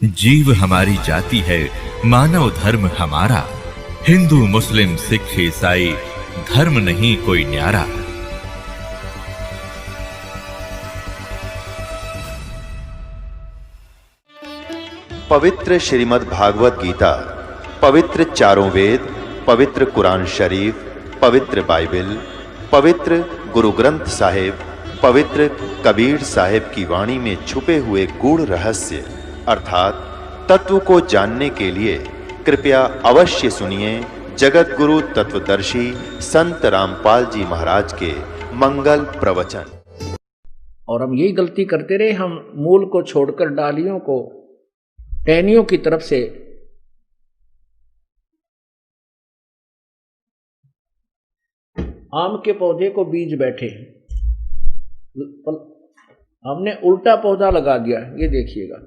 जीव हमारी जाति है, मानव धर्म हमारा। हिंदू मुस्लिम सिख ईसाई धर्म नहीं कोई न्यारा। पवित्र श्रीमद् भागवत गीता, पवित्र चारों वेद, पवित्र कुरान शरीफ, पवित्र बाइबल, पवित्र गुरु ग्रंथ साहिब, पवित्र कबीर साहिब की वाणी में छुपे हुए गूढ़ रहस्य अर्थात तत्व को जानने के लिए कृपया अवश्य सुनिए जगत गुरु तत्वदर्शी संत रामपाल जी महाराज के मंगल प्रवचन। और हम यही गलती करते रहे, हम मूल को छोड़कर डालियों को टहनियों की तरफ से आम के पौधे को बीज बैठे, हमने उल्टा पौधा लगा दिया। ये देखिएगा,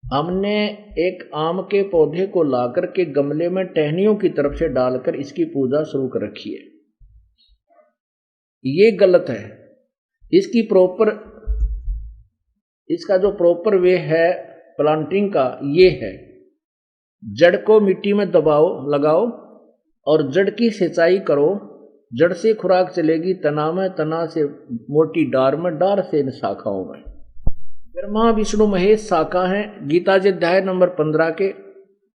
हमने एक आम के पौधे को लाकर के गमले में टहनियों की तरफ से डालकर इसकी पूजा शुरू कर रखी है। ये गलत है। इसका जो प्रॉपर वे है प्लांटिंग का, ये है जड़ को मिट्टी में दबाओ, लगाओ और जड़ की सिंचाई करो। जड़ से खुराक चलेगी तना में, तना से मोटी डार में, डार से इन शाखाओं में। ब्रह्मा विष्णु महेश शाखा है। गीता जी अध्याय नंबर 15 के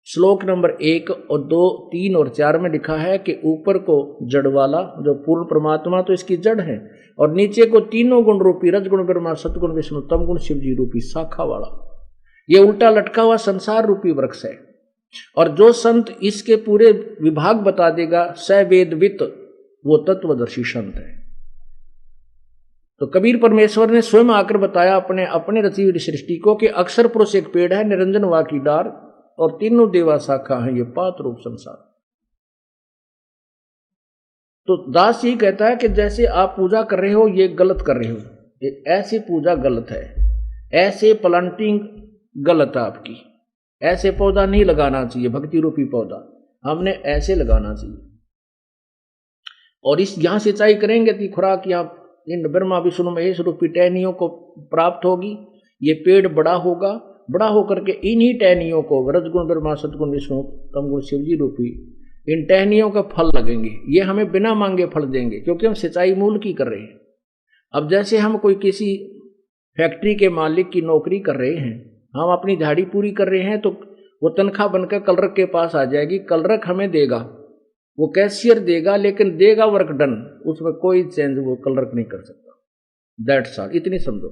श्लोक नंबर 1 और 2, 3 और 4 में लिखा है कि ऊपर को जड़ वाला जो पूर्ण परमात्मा तो इसकी जड़ है, और नीचे को तीनों गुण रूपी रजगुण ब्रह्मा, सतगुण विष्णु, तमगुण शिव जी रूपी शाखा वाला ये उल्टा लटका हुआ संसार रूपी वृक्ष है। और जो संत इसके पूरे विभाग बता देगा, स वेदवित, वो तत्वदर्शी संत है। तो कबीर परमेश्वर ने स्वयं आकर बताया अपने रची हुई सृष्टि को कि अक्षर पुरुष एक पेड़ है, निरंजन वा की डार और तीनों देवा शाखा है, ये पात रूप संसार। तो दास जी कहता है कि जैसे आप पूजा कर रहे हो ये गलत कर रहे हो, ऐसी पूजा गलत है, ऐसे प्लांटिंग गलत है आपकी, ऐसे पौधा नहीं लगाना चाहिए। भक्ति रूपी पौधा हमने ऐसे लगाना चाहिए। और इस यहां सिंचाई करेंगे तो खुराक यहाँ इन ब्रह्मा विष्णु महेश रूपी टहनियों को प्राप्त होगी। ये पेड़ बड़ा होगा, बड़ा होकर के इन्हीं टहनियों को रजगुण ब्रह्मा, सतगुण विष्णु, तमगुण शिव जी रूपी इन टहनियों के फल लगेंगे। ये हमें बिना मांगे फल देंगे, क्योंकि हम सिंचाई मूल की कर रहे हैं। अब जैसे हम कोई किसी फैक्ट्री के मालिक की नौकरी कर रहे हैं, हम अपनी दिहाड़ी पूरी कर रहे हैं, तो वो तनख्वाह बनकर कलरक के पास आ जाएगी। कलरक हमें देगा, वो कैशियर देगा, लेकिन देगा वर्क डन, उसमें कोई चेंज वो कलरक नहीं कर सकता। दैट्स ऑल, इतनी समझो।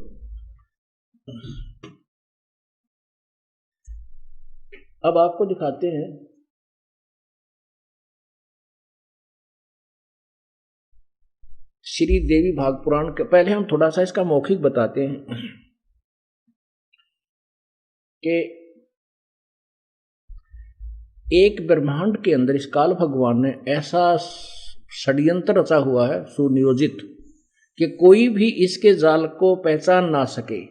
अब आपको दिखाते हैं श्री देवी भाग पुराण के। पहले हम थोड़ा सा इसका मौखिक बताते हैं कि एक ब्रह्मांड के अंदर इस काल भगवान ने ऐसा षड्यंत्र रचा हुआ है, सुनियोजित, कि कोई भी इसके जाल को पहचान ना सके।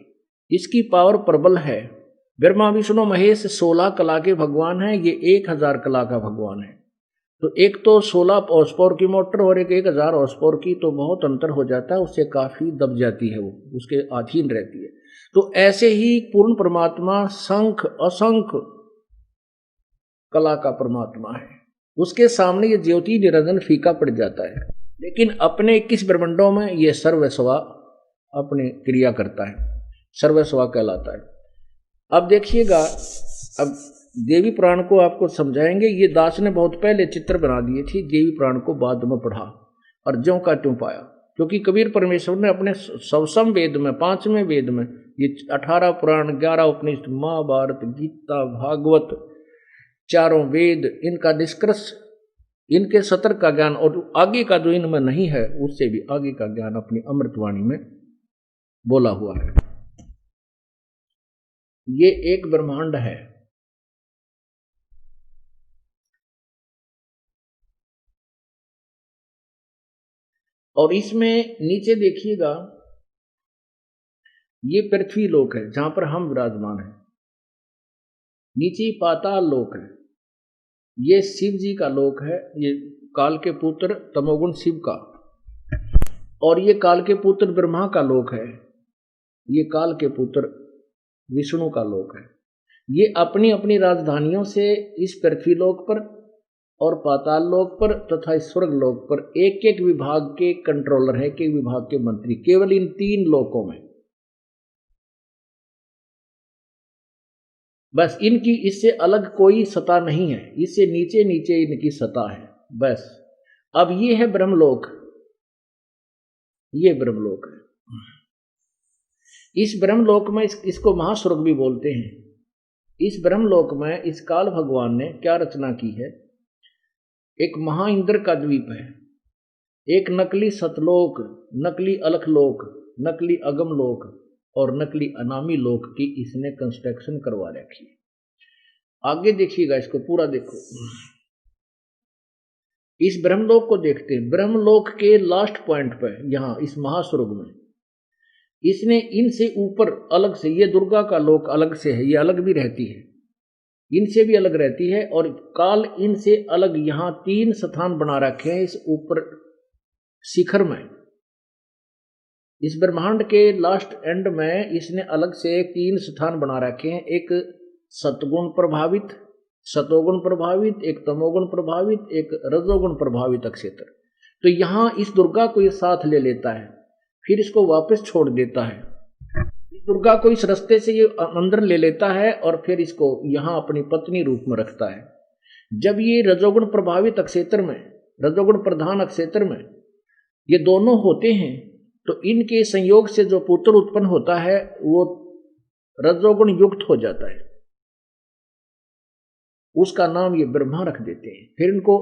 इसकी पावर प्रबल है। ब्रह्मा विष्णु महेश 16 कला के भगवान हैं, ये 1000 कला का भगवान है। तो एक तो 16 हॉर्स पावर की मोटर और एक 1000 हॉर्स पावर की, तो बहुत अंतर हो जाता है, उससे काफी दब जाती है, वो उसके अधीन रहती है। तो ऐसे ही पूर्ण परमात्मा संख असंख्य कला का परमात्मा है, उसके सामने ये ज्योति निरंजन फीका पड़ जाता है। लेकिन अपने 21 ब्रह्मांडों में ये सर्वस्वा अपनी क्रिया करता है, सर्वस्वा कहलाता है। अब देखिएगा, अब देवी पुराण को आपको समझाएंगे। ये दास ने बहुत पहले चित्र बना दिए थे, देवी पुराण को बाद में पढ़ा और ज्यों का त्यों पाया, क्योंकि कबीर परमेश्वर ने अपने सवसम वेद में, 5वें वेद में, ये 18 पुराण, 11 उपनिषद, महाभारत, गीता, भागवत, चारों वेद, इनका निष्कर्ष, इनके सतर का ज्ञान और आगे का जो इनमें नहीं है उससे भी आगे का ज्ञान अपनी अमृतवाणी में बोला हुआ है। ये एक ब्रह्मांड है। और इसमें नीचे देखिएगा, ये पृथ्वी लोक है जहां पर हम विराजमान हैं। नीचे पाताल लोक है, ये शिव जी का लोक है, ये काल के पुत्र तमोगुण शिव का। और ये काल के पुत्र ब्रह्मा का लोक है, ये काल के पुत्र विष्णु का लोक है। ये अपनी अपनी राजधानियों से इस पृथ्वीलोक पर और पाताल लोक पर तथा स्वर्ग लोक पर एक एक विभाग के कंट्रोलर है, एक एक विभाग के मंत्री, केवल इन 3 लोकों में। बस इनकी इससे अलग कोई सत्ता नहीं है, इससे नीचे नीचे इनकी सत्ता है बस। अब ये है ब्रह्मलोक, ये ब्रह्मलोक है। इस ब्रह्मलोक में इसको महास्वर्ग भी बोलते हैं। इस ब्रह्मलोक में इस काल भगवान ने क्या रचना की है? एक महा इंद्र का द्वीप है, एक नकली सतलोक, नकली अलखलोक, नकली अगमलोक और नकली अनामी लोक की इसने कंस्ट्रक्शन करवा रखी है। आगे देखिएगा, इसको पूरा देखो। इस ब्रह्मलोक को देखते हैं। ब्रह्मलोक के लास्ट पॉइंट पर यहाँ इस महास्वर्ग में इसने इनसे ऊपर अलग से, ये दुर्गा का लोक अलग से है, ये अलग भी रहती है, इनसे भी अलग रहती है, और काल इनसे अलग यहाँ 3 स्थान बना रखे हैं इस ऊपर शिखर में। इस ब्रह्मांड के लास्ट एंड में इसने अलग से 3 स्थान बना रखे हैं। एक सतगुण प्रभावित, सतोगुण प्रभावित, एक तमोगुण प्रभावित, एक रजोगुण प्रभावित क्षेत्र। तो यहाँ इस दुर्गा को ये साथ ले लेता है, फिर इसको वापस छोड़ देता है। इस दुर्गा को इस रास्ते से ये अंदर ले लेता है और फिर इसको यहाँ अपनी पत्नी रूप में रखता है। जब ये रजोगुण प्रभावित क्षेत्र में, रजोगुण प्रधान क्षेत्र में ये दोनों होते हैं, तो इनके संयोग से जो पुत्र उत्पन्न होता है वो रजोगुण युक्त हो जाता है। उसका नाम ये ब्रह्मा रख देते हैं। फिर इनको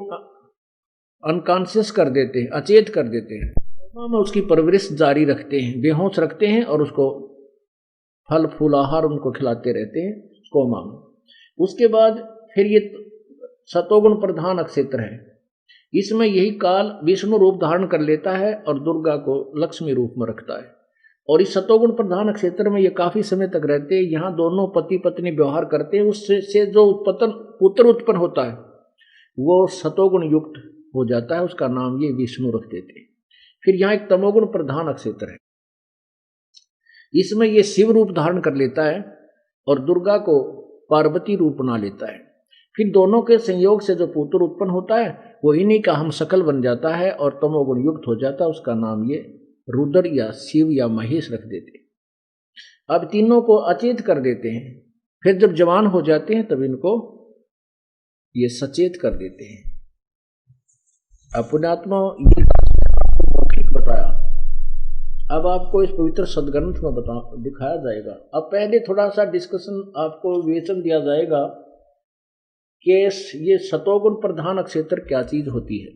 अनकॉन्शियस कर देते हैं, अचेत कर देते हैं। में उसकी परवरिश जारी रखते हैं, बेहोश रखते हैं और उसको फल फूल आहार उनको खिलाते रहते हैं कोमा में। उसके बाद फिर ये सतोगुण प्रधान क्षेत्र है। इसमें यही काल विष्णु रूप धारण कर लेता है और दुर्गा को लक्ष्मी रूप में रखता है। और इस सतोगुण प्रधान क्षेत्र में ये काफी समय तक रहते हैं। यहाँ दोनों पति पत्नी व्यवहार करते हैं। उससे जो पुत्र उत्पन्न होता है वो सतोगुण युक्त हो जाता है, उसका नाम ये विष्णु रख देते हैं। फिर यहाँ एक तमोगुण प्रधान क्षेत्र है, इसमें ये शिव रूप धारण कर लेता है और दुर्गा को पार्वती रूप बना लेता है। फिर दोनों के संयोग से जो पुत्र उत्पन्न होता है वो इन्हीं का हम शकल बन जाता है और तमोगुण युक्त हो जाता है, उसका नाम ये रुद्र या शिव या महेश रख देते हैं। अब तीनों को अचेत कर देते हैं। फिर जब जवान हो जाते हैं तब इनको ये सचेत कर देते हैं। पुण्यात्मा ये बताया, अब आपको इस पवित्र सदग्रंथ में दिखाया जाएगा। अब पहले थोड़ा सा डिस्कशन आपको विवेचन दिया जाएगा कि ये सतोगुण प्रधान क्षेत्र क्या चीज होती है,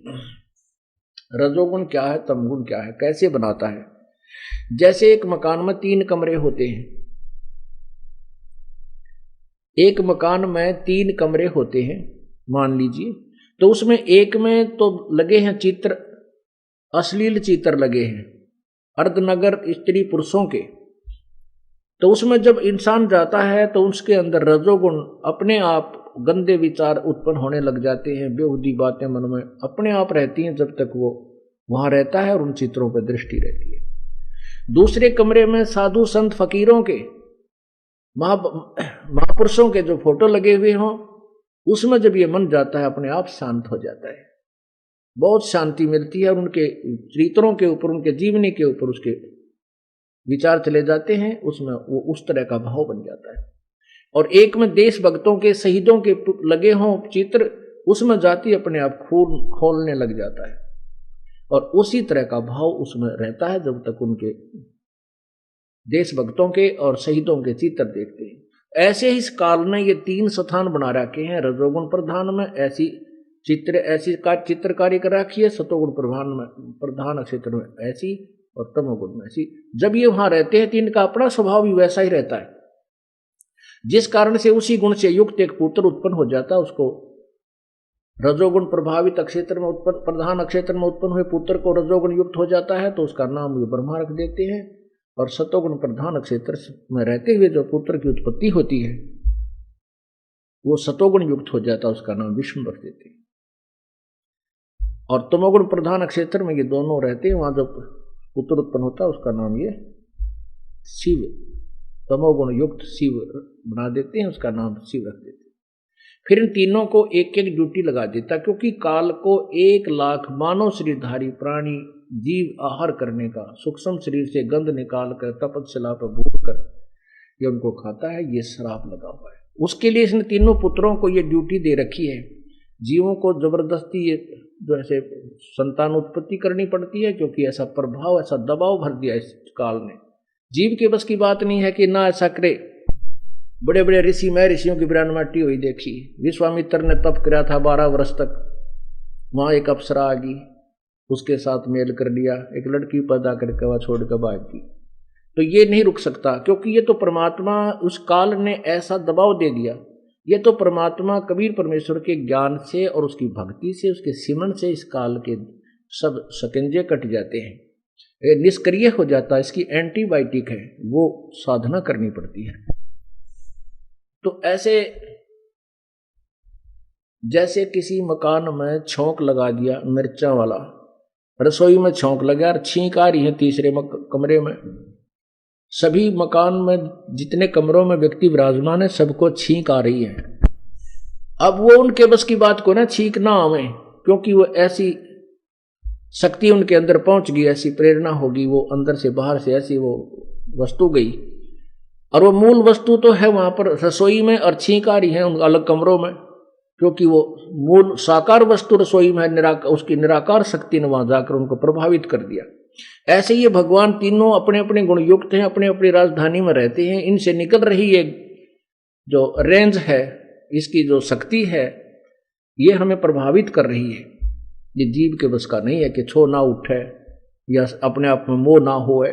रजोगुण क्या है, तमगुण क्या है, कैसे बनाता है। जैसे एक मकान में 3 कमरे होते हैं, एक मकान में 3 कमरे होते हैं मान लीजिए, तो उसमें एक में तो लगे हैं चित्र, अश्लील चित्र लगे हैं अर्धनगर स्त्री पुरुषों के। तो उसमें जब इंसान जाता है तो उसके अंदर रजोगुण अपने आप गंदे विचार उत्पन्न होने लग जाते हैं, बेहुदी बातें मन में अपने आप रहती हैं जब तक वो वहां रहता है और उन चित्रों पर दृष्टि रहती है। दूसरे कमरे में साधु संत फकीरों के, महापुरुषों के जो फोटो लगे हुए हों, उसमें जब ये मन जाता है अपने आप शांत हो जाता है, बहुत शांति मिलती है और उनके चरित्रों के ऊपर, उनके जीवनी के ऊपर उसके विचार चले जाते हैं, उसमें वो उस तरह का भाव बन जाता है। और एक में देश भक्तों के, शहीदों के लगे हों चित्र, उसमें जाति अपने आप खून खोलने लग जाता है और उसी तरह का भाव उसमें रहता है जब तक उनके देशभक्तों के और शहीदों के चित्र देखते हैं। ऐसे ही इस काल ने ये 3 स्थान बना रखे हैं। रजोगुण प्रधान में ऐसी चित्रकारी कर रखी है, सतोगुण प्रधान क्षेत्र में ऐसी और तमोगुण में ऐसी। जब ये वहां रहते हैं तो इनका अपना स्वभाव भी वैसा ही रहता है, जिस कारण से उसी गुण से युक्त एक पुत्र उत्पन्न हो जाता है। उसको रजोगुण प्रभावित क्षेत्र में उत्पन्न, प्रधान क्षेत्र में उत्पन्न हुए पुत्र को रजोगुण युक्त हो जाता है तो उसका नाम ये ब्रह्मा रख देते हैं। और सतोगुण प्रधान क्षेत्र में रहते हुए जो पुत्र की उत्पत्ति होती है वो सतोगुण युक्त हो जाता है, उसका नाम विष्णु रख देते हैं। और तमोगुण प्रधान क्षेत्र में ये दोनों रहते हैं, वहां जो पुत्र उत्पन्न होता है उसका नाम ये शिव तमोगुण युक्त शिव बना देते हैं, उसका नाम शिव रख देते हैं। फिर इन तीनों को एक एक ड्यूटी लगा देता, क्योंकि काल को 1,00,000 मानव शरीरधारी प्राणी जीव आहार करने का, सूक्ष्म शरीर से गंध निकाल कर तपस्या पर भूल कर ये उनको खाता है, ये श्राप लगा हुआ है। उसके लिए इसने तीनों पुत्रों को ये ड्यूटी दे रखी है। जीवों को जबरदस्ती ये जो ऐसे संतान उत्पत्ति करनी पड़ती है, क्योंकि ऐसा प्रभाव, ऐसा दबाव भर दिया इस काल ने। जीव के बस की बात नहीं है कि ना ऐसा करे। बड़े बड़े ऋषि, मैं ऋषियों की ब्रह्ममाटी हुई देखी। विश्वामित्र ने तप किया था 12 वर्ष तक, वहां एक अप्सरा आ गई, उसके साथ मेल कर लिया, एक लड़की पैदा करके वह छोड़ कर भाग गई। तो ये नहीं रुक सकता, क्योंकि ये तो परमात्मा, उस काल ने ऐसा दबाव दे दिया। ये तो परमात्मा कबीर परमेश्वर के ज्ञान से और उसकी भक्ति से, उसके सिमरन से इस काल के सब शिकंजे कट जाते हैं, ये निष्क्रिय हो जाता है। इसकी एंटीबायोटिक है, वो साधना करनी पड़ती है। तो ऐसे जैसे किसी मकान में छौंक लगा दिया मिर्चा वाला, रसोई में छौंक लगा और छींक आ रही है तीसरे कमरे में, सभी मकान में जितने कमरों में व्यक्ति विराजमान है सबको छींक आ रही है। अब वो उनके बस की बात को ना छींक ना आवे, क्योंकि वो ऐसी शक्ति उनके अंदर पहुंच गई, ऐसी प्रेरणा होगी, वो अंदर से बाहर से ऐसी वो वस्तु गई। और वो मूल वस्तु तो है वहां पर रसोई में, और छींक आ रही है उन अलग कमरों में, क्योंकि वो मूल साकार वस्तु रसोई में है, उसकी निराकार शक्ति ने वहां जाकर उनको प्रभावित कर दिया। ऐसे ये भगवान तीनों अपने अपने गुण युक्त हैं, अपने अपनी राजधानी में रहते हैं। इनसे निकल रही ये जो रेंज है, इसकी जो शक्ति है, ये हमें प्रभावित कर रही है। ये जीव के बस का नहीं है कि छो ना उठे या अपने आप में मोह ना होए।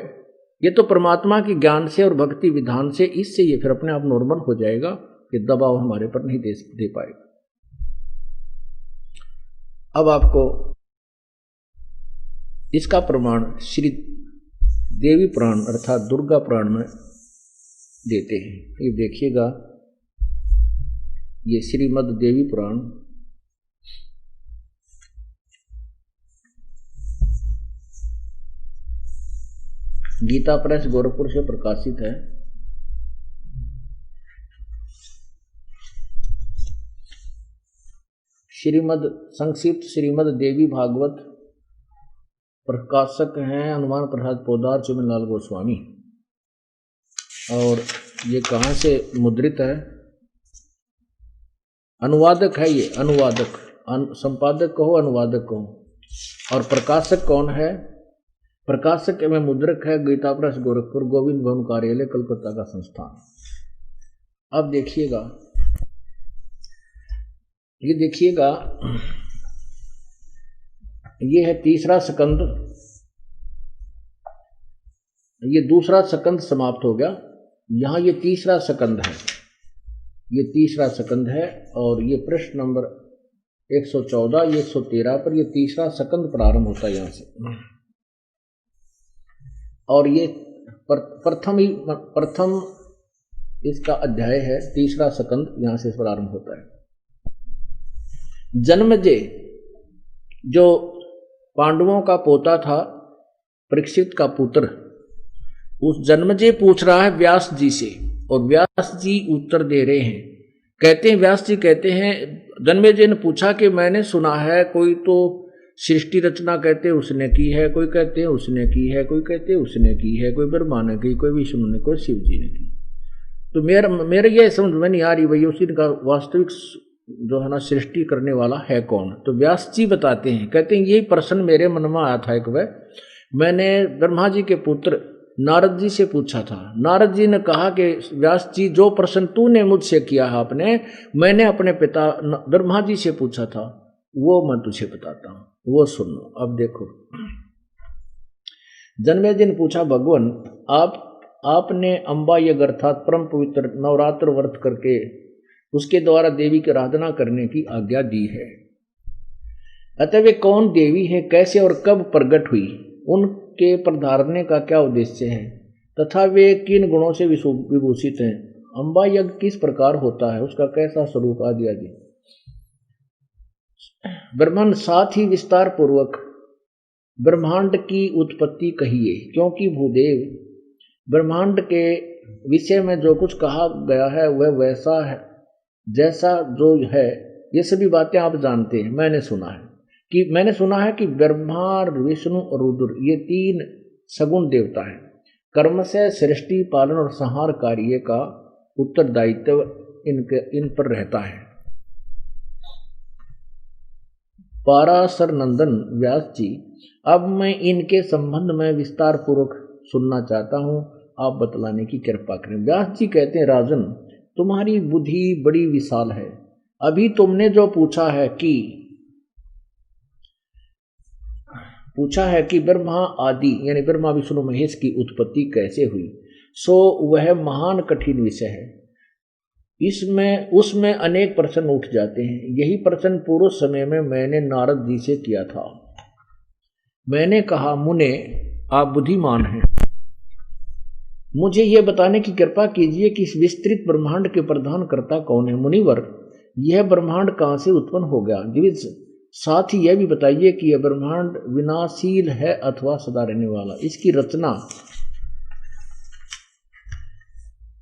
ये तो परमात्मा के ज्ञान से और भक्ति विधान से, इससे ये फिर अपने आप नॉर्मल हो जाएगा कि दबाव हमारे पर नहीं दे पाएगा। अब आपको इसका प्रमाण श्री देवी पुराण अर्थात दुर्गा पुराण में देते हैं। ये देखिएगा, ये श्रीमद् देवी पुराण गीता प्रेस गोरखपुर से प्रकाशित है। संक्षिप्त श्रीमद् देवी भागवत, प्रकाशक हैं हनुमान प्रसाद पोदार चिमनलाल गोस्वामी। और ये कहाँ से मुद्रित है? अनुवादक है ये, अनुवादक, संपादक कहो अनुवादक कहो। और प्रकाशक कौन है? प्रकाशक में मुद्रक है गीता प्रेस गोरखपुर, गोविंद भवन कार्यालय कलकत्ता का संस्थान। अब देखिएगा, ये देखिएगा, ये है तीसरा स्कंद, ये दूसरा स्कंद समाप्त हो गया, यहां ये तीसरा स्कंद है, ये तीसरा स्कंद है। और ये प्रश्न नंबर 114, ये 113 पर ये तीसरा स्कंद प्रारंभ होता है यहां से। और ये प्रथम इसका अध्याय है, तीसरा स्कंद यहां से प्रारंभ होता है। जन्मेजय जो पांडवों का पोता था, परीक्षित का पुत्र, उस जन्मेजय पूछ रहा है व्यास जी से, और व्यास जी उत्तर दे रहे हैं। कहते हैं, व्यास जी कहते हैं, जन्मेजय ने पूछा कि मैंने सुना है कोई तो सृष्टि रचना कहते उसने की है, कोई कहते हैं उसने की है, कोई कहते हैं उसने की है, कोई ब्रह्मा ने की, कोई विष्णु ने, कोई शिव जी ने की। तो मेरा ये समझ में नहीं आ रही भाई उसी का वास्तविक जो है ना सृष्टि करने वाला है कौन। तो व्यास जी बताते हैं, कहते हैं यही प्रश्न मेरे मन में आया था एक बार, मैंने ब्रह्मा जी के पुत्र नारद जी से पूछा था। नारद जी ने कहा कि व्यास जी जो प्रश्न तूने मुझसे किया है आपने, मैंने अपने पिता ब्रह्मा जी से पूछा था, वो मैं तुझे बताता हूं, वो सुन लो। अब देखो, जन्मेजय ने पूछा, भगवान आपने अम्बा यज्ञ अर्थात परम पवित्र नवरात्र व्रत करके उसके द्वारा देवी की आराधना करने की आज्ञा दी है। अतः वे कौन देवी है, कैसे और कब प्रकट हुई, उनके पधारने का क्या उद्देश्य है, तथा वे किन गुणों से विभूषित हैं, अम्बा यज्ञ किस प्रकार होता है, उसका कैसा स्वरूप आदि आदि। ब्रह्मांड साथ ही विस्तार पूर्वक ब्रह्मांड की उत्पत्ति कहिए, क्योंकि भूदेव ब्रह्मांड के विषय में जो कुछ कहा गया है वह वैसा है जैसा जो है। ये सभी बातें आप जानते हैं। मैंने सुना है कि ब्रह्मा, विष्णु और रुद्र ये 3 सगुण देवता हैं। कर्म से सृष्टि, पालन और संहार कार्य का उत्तरदायित्व इन पर रहता है। पाराशर नंदन व्यास जी, अब मैं इनके संबंध में विस्तार पूर्वक सुनना चाहता हूँ, आप बतलाने की कृपा करें। व्यास जी कहते हैं, राजन तुम्हारी बुद्धि बड़ी विशाल है। अभी तुमने जो पूछा है कि ब्रह्मा आदि यानी ब्रह्मा विष्णु महेश की उत्पत्ति कैसे हुई, सो वह महान कठिन विषय है। उसमें अनेक प्रश्न उठ जाते हैं। यही प्रश्न पूर्व समय में मैंने नारद जी से किया था। मैंने कहा, मुने आप बुद्धिमान हैं, मुझे यह बताने की कृपा कीजिए कि इस विस्तृत ब्रह्मांड के प्रधान कर्ता कौन है। मुनिवर, यह ब्रह्मांड कहाँ से उत्पन्न हो गया? द्विज, साथ ही यह भी बताइए कि यह ब्रह्मांड विनाशील है अथवा सदा रहने वाला।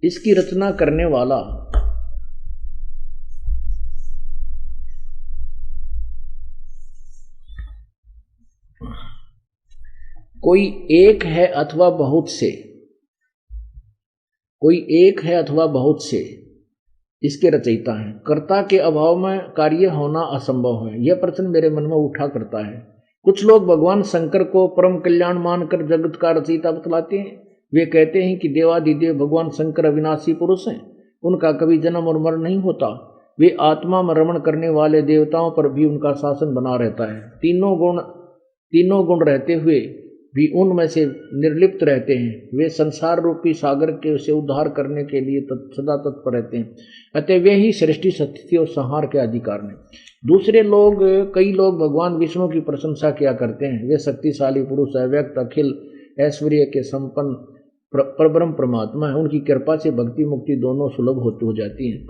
इसकी रचना करने वाला कोई एक है अथवा बहुत से इसके रचयिता हैं। कर्ता के अभाव में कार्य होना असंभव है। यह प्रश्न मेरे मन में उठा करता है। कुछ लोग भगवान शंकर को परम कल्याण मानकर जगत का रचयिता बतलाते हैं। वे कहते हैं कि देवादिदेव भगवान शंकर अविनाशी पुरुष हैं, उनका कभी जन्म और मरण नहीं होता। वे आत्मा में रमण करने वाले देवताओं पर भी उनका शासन बना रहता है। तीनों गुण रहते हुए भी उनमें से निर्लिप्त रहते हैं। वे संसार रूपी सागर के से उद्धार करने के लिए सदा तत्पर रहते हैं। अतः वे ही सृष्टि, स्थिति और संहार के अधिकार हैं। कई लोग भगवान विष्णु की प्रशंसा किया करते हैं। वे शक्तिशाली पुरुष, अव्यक्त, अखिल ऐश्वर्य के संपन्न परब्रह्म परमात्मा है। उनकी कृपा से भक्ति मुक्ति दोनों सुलभ हो जाती हैं।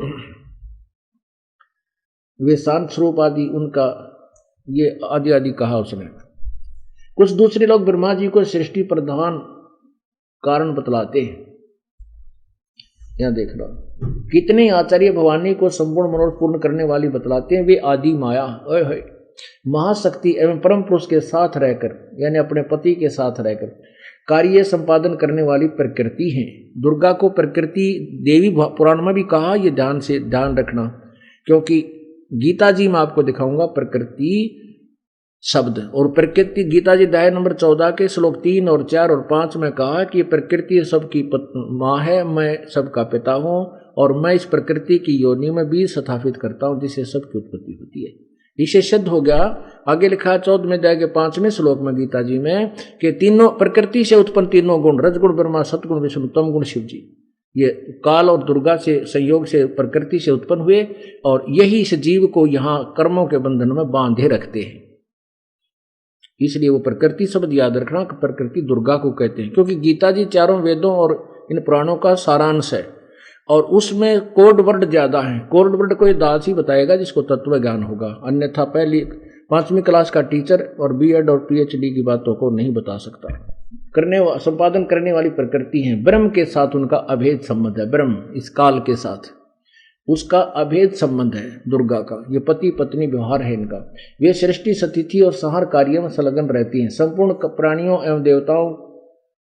वे शांत स्वरूप आदि, उनका ये आदि कहा उसने। कुछ दूसरे लोग ब्रह्मा जी को सृष्टि प्रधान कारण बतलाते हैं। यहां देख लो, कितने आचार्य भवानी को संपूर्ण मनोरथ पूर्ण करने वाली बतलाते हैं। वे आदि माया महाशक्ति एवं परम पुरुष के साथ रहकर यानी अपने पति के साथ रहकर कार्य संपादन करने वाली प्रकृति हैं। दुर्गा को प्रकृति देवी पुराण में भी कहा, ये ध्यान रखना, क्योंकि गीता जी में आपको दिखाऊंगा प्रकृति शब्द। और प्रकृति गीता जी अध्याय नंबर 14 के श्लोक 3 और 4 और 5 में कहा कि प्रकृति सबकी माँ है, मैं सबका पिता हूँ और मैं इस प्रकृति की योनि में बीज स्थापित करता हूँ जिससे सबकी उत्पत्ति होती है। इसे सिद्ध हो गया। आगे लिखा है 14वें अध्याय के 5वें श्लोक में गीता जी में कि तीनों प्रकृति से उत्पन्न तीनों गुण, रजगुण ब्रह्मा, सतगुण विष्णु, तम गुण शिव जी, ये काल और दुर्गा से संयोग से प्रकृति से उत्पन्न हुए और यही इस जीव को यहाँ कर्मों के बंधन में बांधे रखते हैं। इसलिए वो प्रकृति शब्द याद रखना कि प्रकृति दुर्गा को कहते हैं, क्योंकि गीता जी चारों वेदों और इन पुराणों का सारांश है और उसमें कोड वर्ड ज्यादा है। कोड वर्ड को ये दास ही बताएगा जिसको तत्व ज्ञान होगा, अन्यथा पहली 5वीं क्लास का टीचर और बीएड और पीएचडी की बातों को नहीं बता सकता। संपादन करने वाली प्रकृति है। ब्रह्म के साथ उनका अभेद संबंध है। ब्रह्म इस काल के साथ उसका अभेद संबंध है दुर्गा का। ये पति पत्नी व्यवहार है इनका। वे सृष्टि, स्थिति और संहार कार्य में संलग्न रहती हैं। संपूर्ण प्राणियों एवं देवताओं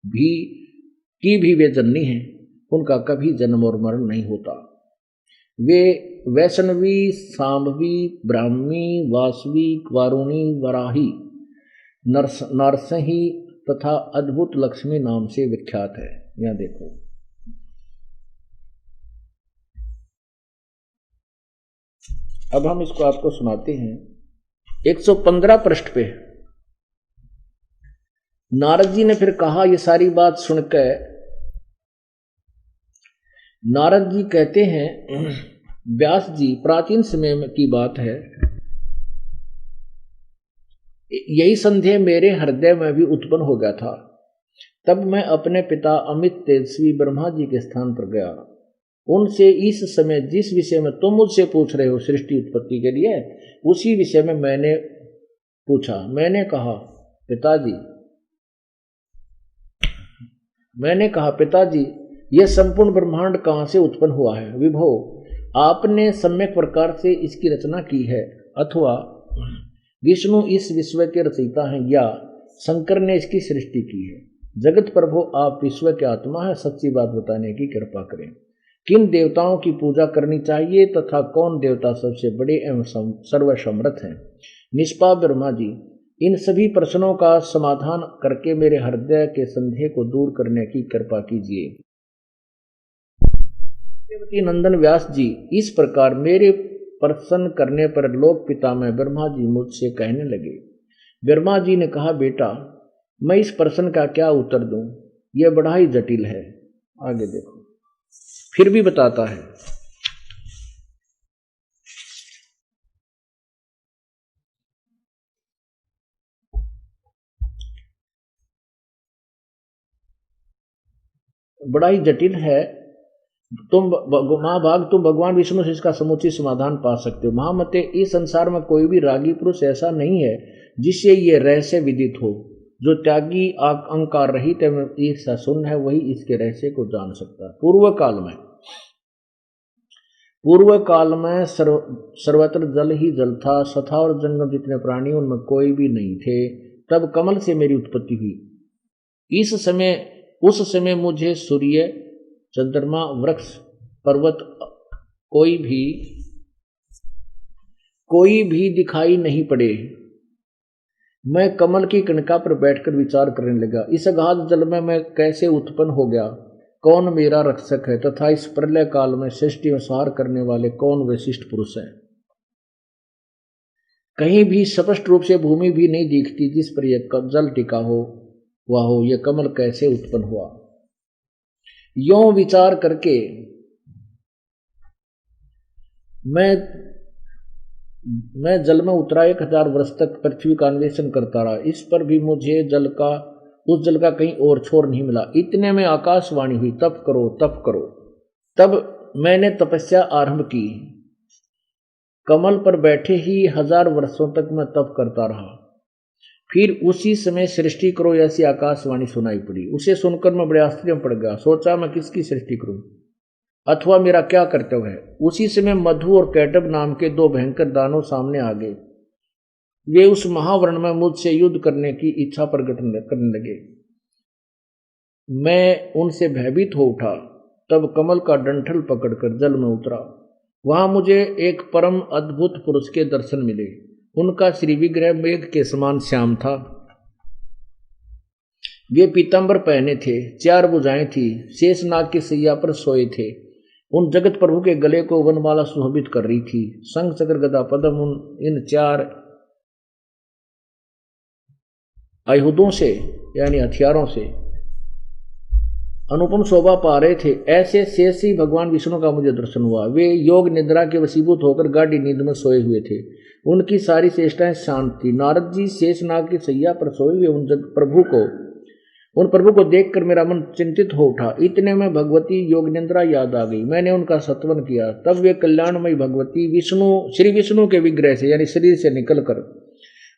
की भी वे जननी हैं। उनका कभी जन्म और मरण नहीं होता। वे वैष्णवी, सांभवी, ब्राह्मी, वासवी, वारुणी, वराही, नरसही तथा अद्भुत लक्ष्मी नाम से विख्यात है। यहाँ देखो, अब हम इसको आपको सुनाते हैं। 115 पृष्ठ पे नारद जी ने फिर कहा, ये सारी बात सुनकर नारद जी कहते हैं, व्यास जी प्राचीन समय की बात है, यही संदेह मेरे हृदय में भी उत्पन्न हो गया था। तब मैं अपने पिता अमित तेजस्वी ब्रह्मा जी के स्थान पर गया। उनसे इस समय जिस विषय में तुम मुझसे पूछ रहे हो सृष्टि उत्पत्ति के लिए, उसी विषय में मैंने पूछा। मैंने कहा पिताजी, यह संपूर्ण ब्रह्मांड कहाँ से उत्पन्न हुआ है? विभो, आपने सम्यक प्रकार से इसकी रचना की है, अथवा विष्णु इस विश्व के रचयिता हैं, या शंकर ने इसकी सृष्टि की है? जगत प्रभु, आप विश्व के आत्मा है, सच्ची बात बताने की कृपा करें। किन देवताओं की पूजा करनी चाहिए तथा कौन देवता सबसे बड़े एवं सर्वसमर्थ हैं? निष्पाप ब्रह्मा जी, इन सभी प्रश्नों का समाधान करके मेरे हृदय के संदेह को दूर करने की कृपा कीजिए। देवती नंदन व्यास जी, इस प्रकार मेरे प्रश्न करने पर लोक पितामह ब्रह्मा जी मुझसे कहने लगे। ब्रह्मा जी ने कहा, बेटा मैं इस प्रश्न का क्या उत्तर दूं? यह बड़ा ही जटिल है। आगे देखो, फिर भी बताता है। बड़ा ही जटिल है। तुम महाभाग, तुम भगवान विष्णु से इसका समुचित समाधान पा सकते हो। महामते, इस संसार में कोई भी रागी पुरुष ऐसा नहीं है जिससे ये रहस्य विदित हो। जो त्यागी अहंकार रहित एवं ईर्ष्या शून्य है, वही इसके रहस्य को जान सकता है। पूर्व काल में सर्वत्र जल ही जल था, सथा और जंगम जितने प्राणी उनमें कोई भी नहीं थे। तब कमल से मेरी उत्पत्ति हुई। उस समय मुझे सूर्य, चंद्रमा, वृक्ष, पर्वत कोई भी दिखाई नहीं पड़े। मैं कमल की कणिका पर बैठकर विचार करने लगा, इस अगाध जल में मैं कैसे उत्पन्न हो गया? कौन मेरा रक्षक है? तथा इस प्रलय काल में सृष्टि में संहार करने वाले कौन विशिष्ट पुरुष हैं? कहीं भी स्पष्ट रूप से भूमि भी नहीं दिखती जिस पर यह जल टिका हो वह हो। यह कमल कैसे उत्पन्न हुआ? यों विचार करके मैं जल में उतरा। 1000 वर्ष तक पृथ्वी का अन्वेषण करता रहा। इस पर भी मुझे उस जल का कहीं और छोर नहीं मिला। इतने में आकाशवाणी हुई, तप करो तप करो। तब मैंने तपस्या आरंभ की। कमल पर बैठे ही 1000 वर्षों तक मैं तप करता रहा। फिर उसी समय सृष्टि करो ऐसी आकाशवाणी सुनाई पड़ी। उसे सुनकर मैं बड़े आश्चर्य में पड़ गया। सोचा, मैं किसकी सृष्टि करूं अथवा मेरा क्या कर्तव्य है? उसी समय मधु और कैटब नाम के 2 भयंकर दानव सामने आ गए। वे उस महावर्ण में मुझसे युद्ध करने की इच्छा प्रकट करने लगे। मैं उनसे भयभीत हो उठा। तब कमल का डंठल पकड़कर जल में उतरा। वहां मुझे एक परम अद्भुत पुरुष के दर्शन मिले। उनका श्री विग्रह मेघ के समान श्याम था। वे पीतांबर पहने थे, 4 भुजाएं थी, शेषनाग की सैया पर सोए थे। उन जगत प्रभु के गले को वनमाला सुशोभित कर रही थी। शंख चक्र गदा पद्म इन 4 आयुधों से यानी हथियारों से अनुपम शोभा पा रहे थे। ऐसे शेष ही भगवान विष्णु का मुझे दर्शन हुआ। वे योग निद्रा के वशीभूत होकर गाढ़ी नींद में सोए हुए थे। उनकी सारी चेष्टाएं शांत थी। नारद जी शेषनाग की सैया पर सोए हुए उन प्रभु को देखकर मेरा मन चिंतित हो उठा। इतने में भगवती योग निद्रा याद आ गई। मैंने उनका सत्वन किया। तब वे कल्याणमयी भगवती श्री विष्णु के विग्रह से यानी शरीर से निकलकर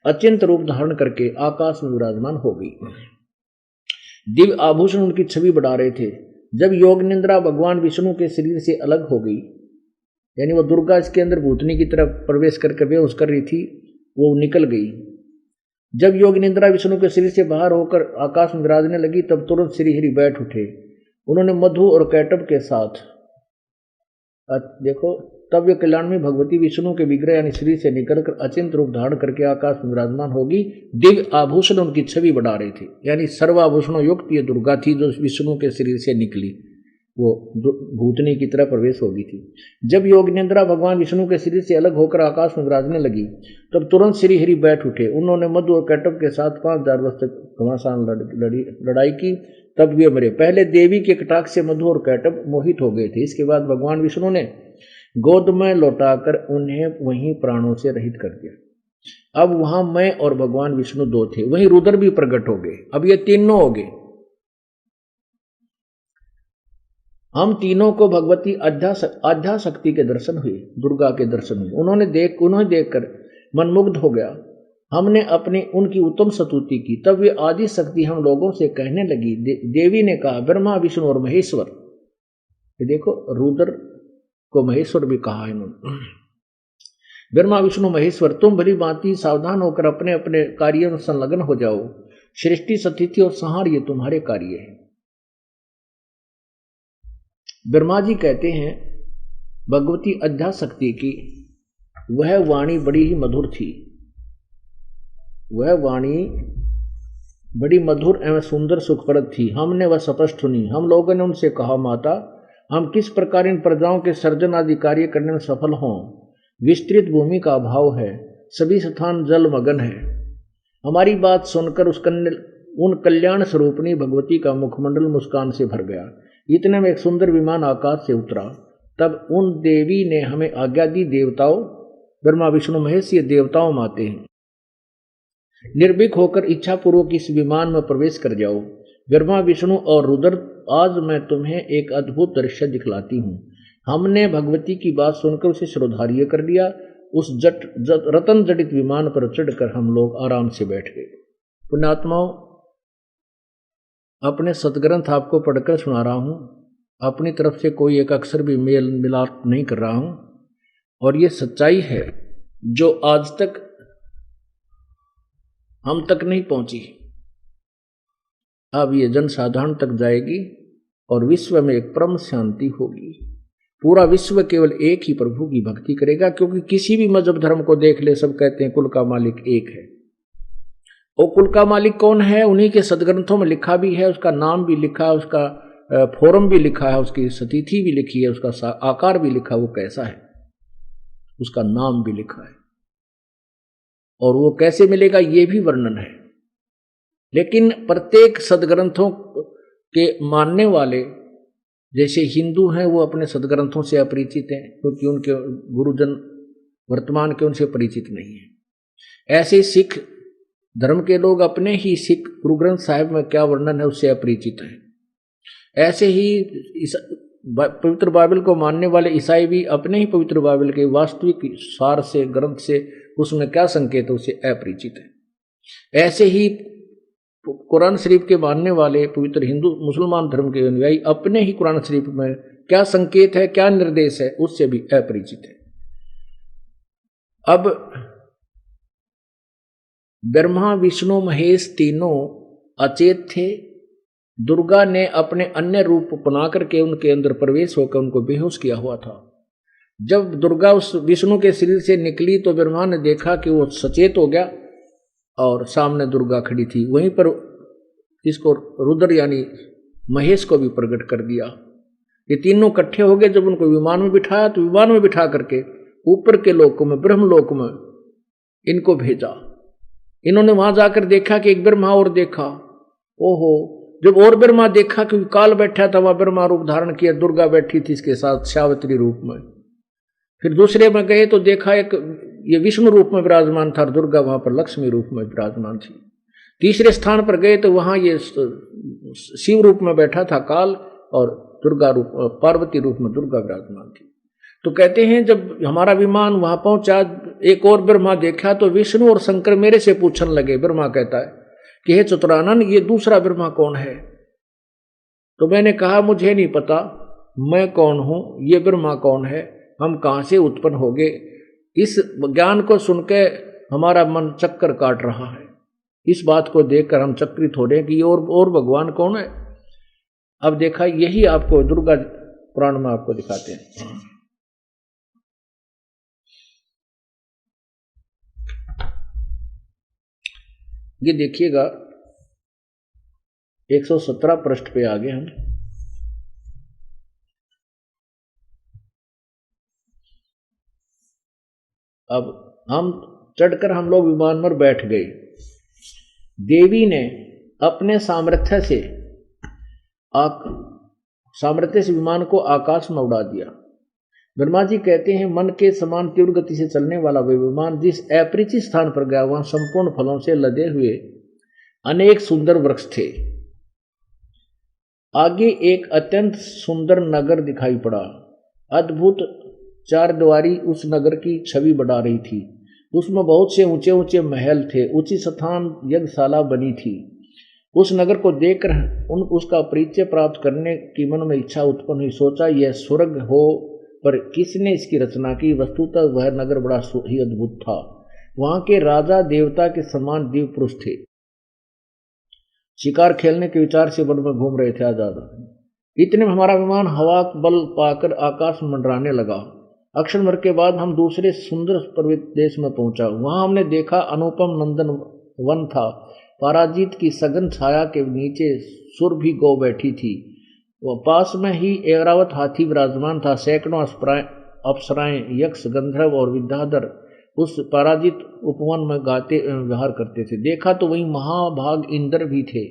अचिंत रूप धारण करके आकाश में विराजमान हो गई। दिव्य आभूषण उनकी छवि बढ़ा रहे थे। जब योग निद्रा भगवान विष्णु के शरीर से अलग हो गई, यानी वो दुर्गा इसके अंदर भूतनी की तरफ प्रवेश करके बेहोश कर रही थी, वो निकल गई। जब योग निद्रा विष्णु के शरीर से बाहर होकर आकाश में विराजने लगी, तब तुरंत श्रीहरि बैठ उठे। उन्होंने मधु और कैटब के साथ देखो, तब वे कल्याणमयी भगवती विष्णु के विग्रह यानी शरीर से निकलकर अचिंत रूप धारण करके आकाश में विराजमान होगी। दिव्य आभूषण उनकी छवि बढ़ा रहे थे, यानी सर्वाभूषणों युक्त ये दुर्गा थी जो विष्णु के शरीर से निकली, वो भूतनी की तरह प्रवेश होगी थी। जब योग निद्रा भगवान विष्णु के शरीर से अलग होकर आकाश में विराजने लगी, तब तुरंत श्रीहरि बैठ उठे। उन्होंने मधु और कैटब के साथ 5000 वर्ष तक घमासान लड़ाई की। तब वे मरे। पहले देवी के कटाक्ष से मधु और कैटब मोहित हो गए थे। इसके बाद भगवान विष्णु ने गोद में लौटाकर उन्हें वहीं प्राणों से रहित कर दिया। अब वहां मैं और भगवान विष्णु 2 थे। वहीं रुद्र भी प्रकट हो गए। अब ये तीनों हो गए। हम तीनों को भगवती आध्या शक्ति के दर्शन हुए, दुर्गा के दर्शन हुए। उन्हें देखकर मनमुग्ध हो गया। हमने उनकी उत्तम स्तुति की। तब वे आदि शक्ति हम लोगों से कहने लगी। देवी ने कहा, ब्रह्मा विष्णु और महेश्वर ये देखो रुद्र को महेश्वर भी कहा है इन्होंने। ब्रह्मा विष्णु महेश्वर, तुम भली भांति सावधान होकर अपने अपने कार्यों में संलग्न हो जाओ। सृष्टि स्थिति और संहार ये तुम्हारे कार्य है। ब्रह्मा जी कहते हैं भगवती अध्याशक्ति की वह वाणी बड़ी ही मधुर थी, वह वाणी बड़ी मधुर एवं सुंदर सुखप्रद थी। हमने वह स्पष्ट सुनी। हम लोगों ने उनसे कहा, माता हम किस प्रकार इन प्रजाओं के सर्जन आदि कार्य करने में सफल हों। विस्तृत भूमि का अभाव है, सभी स्थान जलमग्न है। हमारी बात सुनकर उन कल्याण स्वरूपणी भगवती का मुखमंडल मुस्कान से भर गया। इतने में एक सुंदर विमान आकाश से उतरा। तब उन देवी ने हमें आज्ञा दी, देवताओं, ब्रह्मा विष्णु महेश ये देवताओं में आते हैं, निर्भीक होकर इच्छा पूर्वक इस विमान में प्रवेश कर जाओ। ब्रह्मा विष्णु और रुद्र, आज मैं तुम्हें एक अद्भुत दृश्य दिखलाती हूँ। हमने भगवती की बात सुनकर उसे श्रोधार्य कर लिया। उस रतन जड़ित विमान पर चढ़कर हम लोग आराम से बैठ गए। पुण्यात्माओं, अपने सदग्रंथ आपको पढ़कर सुना रहा हूँ। अपनी तरफ से कोई एक अक्षर भी मेल मिलाप नहीं कर रहा हूँ, और ये सच्चाई है जो आज तक हम तक नहीं पहुंची। अब ये जनसाधारण तक जाएगी और विश्व में एक परम शांति होगी। पूरा विश्व केवल एक ही प्रभु की भक्ति करेगा, क्योंकि किसी भी मजहब धर्म को देख ले, सब कहते हैं कुल का मालिक एक है। और कुल का मालिक कौन है, उन्हीं के सदग्रंथों में लिखा भी है, उसका नाम भी लिखा है, उसका फोरम भी लिखा है, उसकी स्थिति भी लिखी है, उसका आकार भी लिखा, वो कैसा है, उसका नाम भी लिखा है, और वो कैसे मिलेगा ये भी वर्णन है। लेकिन प्रत्येक सदग्रंथों के मानने वाले, जैसे हिंदू हैं, वो अपने सदग्रंथों से अपरिचित हैं, क्योंकि उनके गुरुजन वर्तमान के उनसे परिचित नहीं है। ऐसे सिख धर्म के लोग अपने ही सिख गुरु ग्रंथ साहिब में क्या वर्णन है उससे अपरिचित हैं। ऐसे ही पवित्र बाइबल को मानने वाले ईसाई भी अपने ही पवित्र बाइबल के वास्तविक सार से, ग्रंथ से, उसमें क्या संकेत है उससे अपरिचित है। ऐसे ही कुरान शरीफ के मानने वाले पवित्र हिंदू मुसलमान धर्म के अनुयायी अपने ही कुरान शरीफ में क्या संकेत है, क्या निर्देश है, उससे भी अपरिचित है। अब ब्रह्मा विष्णु महेश तीनों अचेत थे। दुर्गा ने अपने अन्य रूप बना करके उनके अंदर प्रवेश होकर उनको बेहोश किया हुआ था। जब दुर्गा उस विष्णु के शरीर से निकली तो ब्रह्मा ने देखा कि वो सचेत हो गया और सामने दुर्गा खड़ी थी। वहीं पर इसको रुद्र यानी महेश को भी प्रकट कर दिया। ये तीनों इकट्ठे हो गए। जब उनको विमान में बिठाया तो विमान में बिठा करके ऊपर के लोक में, ब्रह्मलोक में इनको भेजा। इन्होंने वहां जाकर देखा कि एक ब्रह्मा और देखा। ओहो, जब और ब्रह्मा देखा कि काल बैठा था, वह ब्रह्मा रूप धारण किया, दुर्गा बैठी थी इसके साथ सावित्री रूप में। फिर दूसरे में गए तो देखा एक ये विष्णु रूप में विराजमान था और दुर्गा वहां पर लक्ष्मी रूप में विराजमान थी। तीसरे स्थान पर गए तो वहां ये शिव रूप में बैठा था काल, और दुर्गा रूप, पार्वती रूप में दुर्गा विराजमान थी। तो कहते हैं जब हमारा विमान वहां पहुंचा, एक और ब्रह्मा देखा तो विष्णु और शंकर मेरे से पूछने लगे। ब्रह्मा कहता है कि हे चतुरानन, ये दूसरा ब्रह्मा कौन है? तो मैंने कहा मुझे नहीं पता, मैं कौन हूं, ये ब्रह्मा कौन है, हम कहां से उत्पन्न हो गए। इस ज्ञान को सुनकर हमारा मन चक्कर काट रहा है। इस बात को देखकर हम चक्रित हो रहे हैं कि और भगवान कौन है। अब देखा, यही आपको दुर्गा पुराण में आपको दिखाते हैं। ये देखिएगा 117 पृष्ठ पे आ गए हम। अब हम चढ़कर हम लोग विमान पर बैठ गए। देवी ने अपने सामर्थ्य से विमान को आकाश में उड़ा दिया। ब्रह्मा जी कहते हैं मन के समान तीव्र गति से चलने वाला वह विमान जिस अपरिचित स्थान पर गया वहां संपूर्ण फलों से लदे हुए अनेक सुंदर वृक्ष थे। आगे एक अत्यंत सुंदर नगर दिखाई पड़ा। अद्भुत चारद्वारी उस नगर की छवि बढ़ा रही थी। उसमें बहुत से ऊंचे ऊंचे महल थे। ऊंची स्थान यज्ञशाला बनी थी। उस नगर को देखकर उसका परिचय प्राप्त करने की मन में इच्छा उत्पन्न हुई। सोचा यह स्वर्ग हो, पर किसने इसकी रचना की। वस्तुतः वह नगर बड़ा ही अद्भुत था। वहां के राजा देवता के समान दिव्य पुरुष थे। शिकार खेलने के विचार से वन में घूम रहे थे आजाद। इतने में हमारा विमान हवा बल पाकर आकाश में मंडराने लगा। अक्षर भर के बाद हम दूसरे सुंदर पर्वत देश में पहुंचा। वहां हमने देखा अनुपम नंदन वन था। पराजित की सघन छाया के नीचे सुर भी गौ बैठी थी। वह पास में ही ऐरावत हाथी विराजमान था। सैकड़ों अप्सराएं, यक्ष, गंधर्व और विद्याधर उस पराजित उपवन में गाते व्यवहार करते थे। देखा तो वही महाभाग इंद्र भी थे।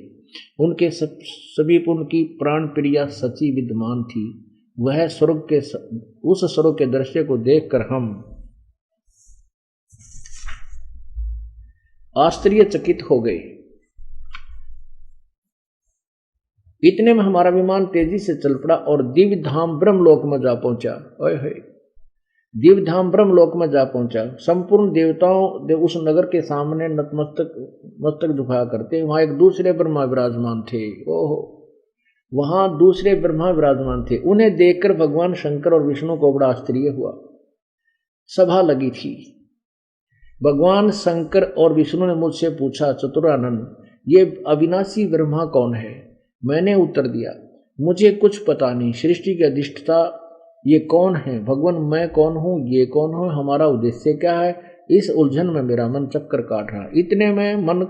उनके सभी उनकी प्राण प्रिया सची विद्यमान थी। वह स्वर्ग के उस स्वर्ग के दृश्य को देखकर हम आश्चर्यचकित हो गए। इतने में हमारा विमान तेजी से चल पड़ा और दिव्य धाम ब्रह्मलोक में जा पहुंचा। दिव्य धाम ब्रह्मलोक में जा पहुंचा। संपूर्ण देवताओं उस नगर के सामने मस्तक झुकाया करते। वहां एक दूसरे ब्रह्मा विराजमान थे। वहां दूसरे ब्रह्मा विराजमान थे। उन्हें देखकर भगवान शंकर और विष्णु को बड़ा आश्चर्य हुआ। सभा लगी थी। भगवान शंकर और विष्णु ने मुझसे पूछा, चतुरानंद, ये अविनाशी ब्रह्मा कौन है? मैंने उत्तर दिया, मुझे कुछ पता नहीं। सृष्टि की अधिष्ठता ये कौन है? भगवान, मैं कौन हूँ? ये कौन हो? हमारा उद्देश्य क्या है? इस उलझन में मेरा मन चक्कर काट रहा। इतने में मन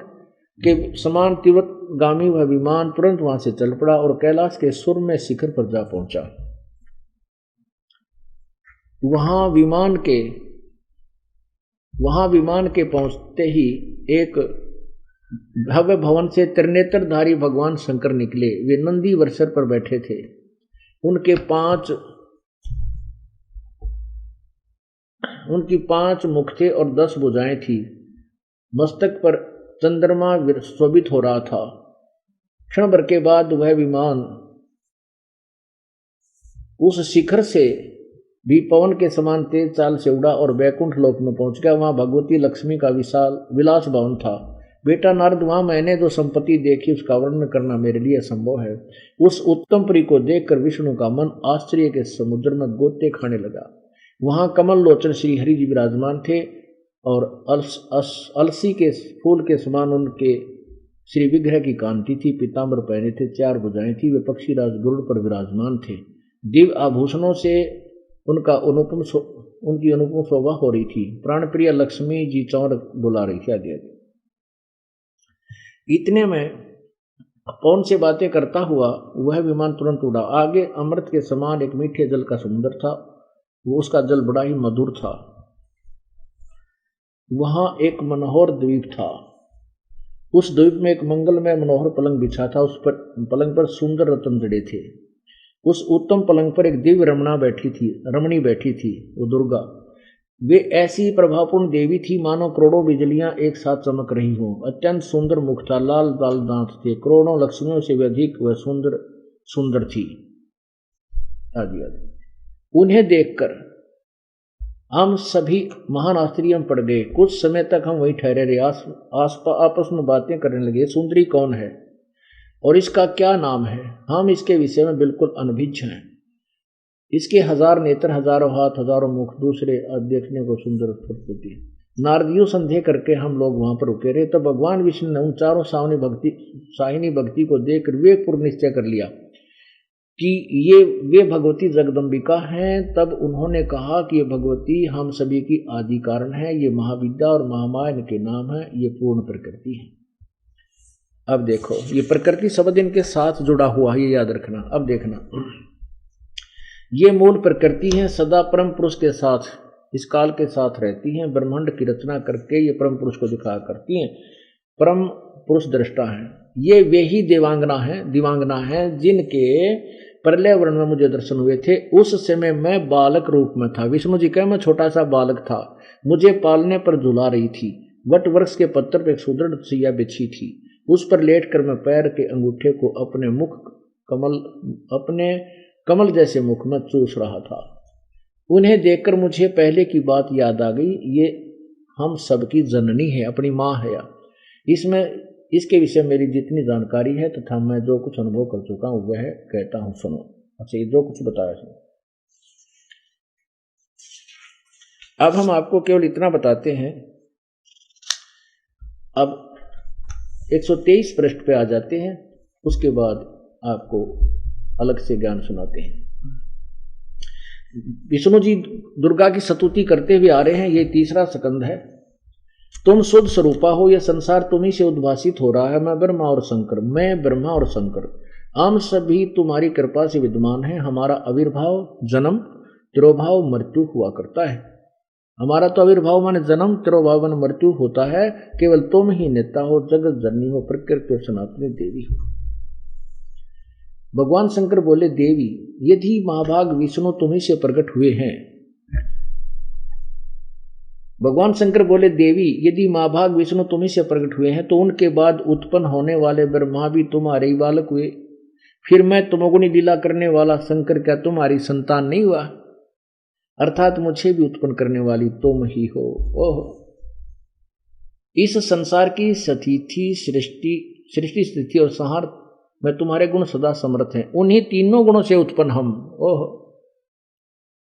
के समान तीव्रगामी वह विमान तुरंत वहां से चल पड़ा और कैलाश के सुर में शिखर पर जा पहुंचा। वहां विमान के पहुंचते ही एक भव्य भवन से त्रिनेत्रधारी भगवान शंकर निकले। वे नंदी वर्षर पर बैठे थे। उनकी पांच मुख थे और 10 भुजाएं थी। मस्तक पर चंद्रमा शोभित हो रहा था। क्षण भर के बाद वह विमान उस शिखर से भी पवन के समान तेज चाल से उड़ा और वैकुंठ लोक में पहुंच गया। वहां भगवती लक्ष्मी का विलास भवन था। बेटा नारद, वहां मैंने जो संपत्ति देखी उसका वर्णन करना मेरे लिए असंभव है। उस उत्तम पुरी को देखकर विष्णु का मन आश्चर्य के समुद्र में गोते खाने लगा। वहां कमल लोचन श्री हरि जी विराजमान थे और अलसी के फूल के समान उनके श्री विग्रह की कांति थी। पीताम्बर पहने थे, 4 भुजाएं थी। वे पक्षीराज गरुड़ पर विराजमान थे। दिव्य आभूषणों से उनकी अनुपम शोभा हो रही थी। प्राण प्रिय लक्ष्मी जी चौर बुला रही थी आदि आदि। इतने में पवन से बातें करता हुआ वह विमान तुरंत उड़ा। आगे अमृत के समान एक मीठे जल का समुद्र था। वो उसका जल बड़ा ही मधुर था। वहां एक मनोहर द्वीप था। उस द्वीप में एक मंगलमय मनोहर पलंग बिछा था। उस पर पलंग पर सुंदर रत्न जड़े थे। उस उत्तम पलंग पर एक दिव्य रमणी बैठी थी, वो दुर्गा। वे ऐसी प्रभावपूर्ण देवी थी मानो करोड़ों बिजलियां एक साथ चमक रही हों। अत्यंत सुंदर मुख था, लाल लाल दांत थे। करोड़ों लक्ष्मियों से भी अधिक वह सुंदर थी आदि आदि। उन्हें देखकर हम सभी महान आश्चर्य में पड़ गए। कुछ समय तक हम वहीं ठहरे रहे। आपस में बातें करने लगे। सुंदरी कौन है और इसका क्या नाम है? हम इसके विषय में बिल्कुल अनभिज्ञ हैं। इसके 1000 नेत्र, हजारों हाथ, हजारों मुख, दूसरे देखने को सुंदर प्रकृति। नारदियों संदेह करके हम लोग वहां पर रुके रहे। तब भगवान विष्णु ने उन चारों साहिनी भक्ति को देखकर विवेकपूर्ण निश्चय कर लिया कि वे भगवती जगदम्बिका हैं। तब उन्होंने कहा कि ये भगवती हम सभी की आदि कारण है। ये महाविद्या और महामाया इनके नाम है। ये पूर्ण प्रकृति है। अब देखो, ये प्रकृति शब्द इनके साथ जुड़ा हुआ है, ये याद रखना। अब देखना, ये मूल प्रकृति है, सदा परम पुरुष के साथ, इस काल के साथ रहती हैं। ब्रह्मांड की रचना करके ये परम पुरुष को दिखाया करती हैं। परम पुरुष दृष्टा हैं। ये वे ही दिवांगना हैं जिनके प्रलय वर्ण में मुझे दर्शन हुए थे। उस समय मैं बालक रूप में था। विष्णु जी कहे मैं छोटा सा बालक था। मुझे पालने पर झुला रही थी। वट वृक्ष के पत्थर पर एक सुदृढ़ सैया बिछी थी। उस पर लेटकर मैं पैर के अंगूठे को अपने कमल जैसे मुख में चूस रहा था। उन्हें देखकर मुझे पहले की बात याद आ गई। ये हम सबकी जननी है, अपनी माँ है। इसमें इसके विषय मेरी जितनी जानकारी है तथा मैं जो कुछ अनुभव कर चुका हूँ वह कहता हूँ, सुनो। अच्छा, ये जो कुछ बताया सुनो। अब हम आपको केवल इतना बताते हैं। अब 123 पृष्ठ पे आ जाते हैं, उसके बाद आपको अलग से ज्ञान सुनाते हैं। विष्णु जी दुर्गा की स्तुति करते हुए आ रहे हैं। ये तीसरा स्कंद है। तुम शुद्ध स्वरूपा हो, यह संसार तुम्ही से उद्भासित हो रहा है। मैं ब्रह्मा और शंकर हम सभी तुम्हारी कृपा से विद्यमान है। हमारा आविर्भाव, जन्म, तिरोभाव, मृत्यु हुआ करता है। हमारा तो आविर्भाव माने जन्म, तिरोभाव माने मृत्यु होता है। केवल तुम ही नेता हो, जगत जननी हो, प्रकृति और सनातनी देवी हो। भगवान शंकर बोले, देवी यदि महाभाग विष्णु तुम्ही से प्रकट हुए हैं। भगवान शंकर बोले, देवी यदि महाभाग विष्णु तुम्ही से प्रकट हुए हैं तो उनके बाद उत्पन्न होने वाले ब्रह्मा भी तुम्हारे ही बालक हुए। फिर मैं तमोगुणी लीला करने वाला शंकर क्या तुम्हारी संतान नहीं हुआ? अर्थात मुझे भी उत्पन्न करने वाली तुम ही हो। ओह, इस संसार की सृष्टि स्थिति और संहार में तुम्हारे गुण सदा समर्थ हैं। उन्हीं तीनों गुणों से उत्पन्न हम,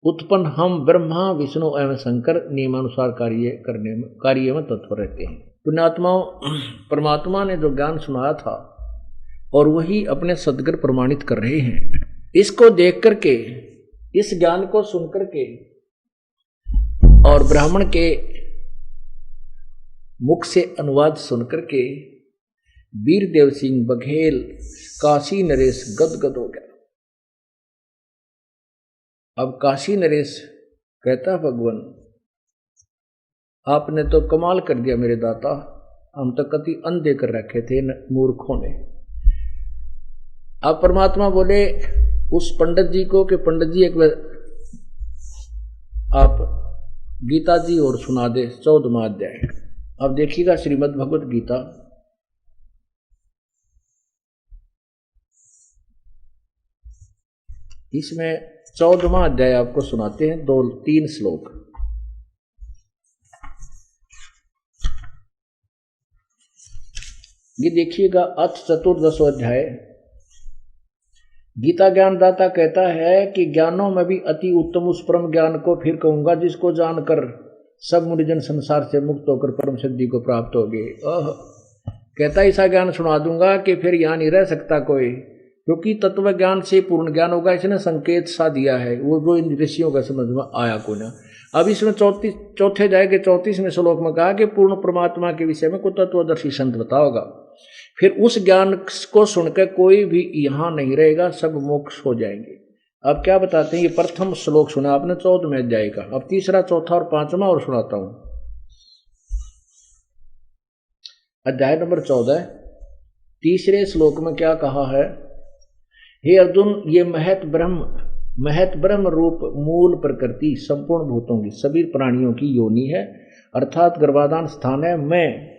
उत्पन्न हम ब्रह्मा, विष्णु एवं शंकर नियमानुसार कार्य में तत्पर रहते हैं। पुण्यात्माओं, परमात्मा ने जो ज्ञान सुनाया था और वही अपने सद्गुण प्रमाणित कर रहे हैं। इसको देख करके, इस ज्ञान को सुनकर के और ब्राह्मण के मुख से अनुवाद सुनकर के वीरदेव सिंह बघेल काशी नरेश गदगद हो गया। अब काशी नरेश कहता, भगवान आपने तो कमाल कर दिया मेरे दाता, हम तो कति अंधे कर रखे थे मूर्खों ने। अब परमात्मा बोले उस पंडित जी को कि पंडित जी एक बार आप गीता जी और सुना दे 14वां अध्याय। अब देखिएगा श्रीमद् भगवत गीता, इसमें 14वां अध्याय आपको सुनाते हैं, 2-3 श्लोक। ये देखिएगा, अथ 14वां अध्याय। गीता ज्ञानदाता कहता है कि ज्ञानों में भी अति उत्तम उस परम ज्ञान को फिर कहूंगा जिसको जानकर सब मुनिजन संसार से मुक्त होकर परम सिद्धि को प्राप्त हो गए। कहता ऐसा ज्ञान सुना दूंगा कि फिर यहाँ नहीं रह सकता कोई, क्योंकि तत्व ज्ञान से पूर्ण ज्ञान होगा। इसने संकेत सा दिया है, वो जो इन ऋषियों का समझ में आया को ना। अब इसमें चौथे अध्याय के 34वें श्लोक में कहा कि पूर्ण परमात्मा के विषय में कोई तत्वदर्शी संत बताओगा। फिर उस ज्ञान को सुनकर कोई भी यहाँ नहीं रहेगा, सब मोक्ष हो जाएंगे। अब क्या बताते हैं, ये प्रथम श्लोक सुना आपने 14वें अध्याय का। अब तीसरा, चौथा और 5वां और सुनाता हूं। अध्याय नंबर 14, तीसरे श्लोक में क्या कहा है, हे अर्जुन, ये महत ब्रह्म रूप मूल प्रकृति संपूर्ण भूतों की, सभी प्राणियों की योनि है, अर्थात गर्भाधान स्थान है। मैं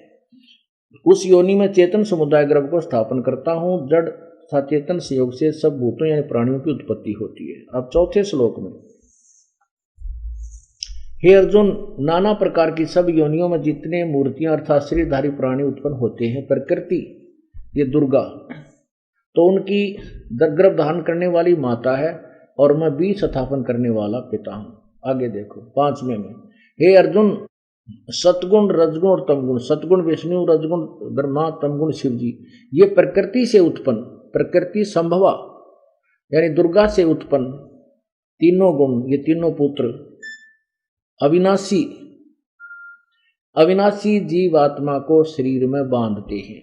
उस योनि में चेतन समुदाय गर्भ को स्थापन करता हूं। जड़ सचेतन संयोग से सब भूतों यानी प्राणियों की उत्पत्ति होती है। अब चौथे श्लोक में, हे अर्जुन, नाना प्रकार की सब योनियों में जितने मूर्तियां अर्थात शरीरधारी प्राणी उत्पन्न होते हैं, प्रकृति ये दुर्गा तो उनकी गर्भ धारण करने वाली माता है, और मैं बीज स्थापन करने वाला पिता हूं। आगे देखो 5वें में, हे अर्जुन, सतगुण, रजगुण और तमगुण, सतगुण विष्णु, रजगुण ब्रह्मा, तमगुण शिव जी, ये प्रकृति से उत्पन्न, प्रकृति संभवा यानी दुर्गा से उत्पन्न तीनों गुण, ये तीनों पुत्र अविनाशी जीवात्मा को शरीर में बांधते हैं।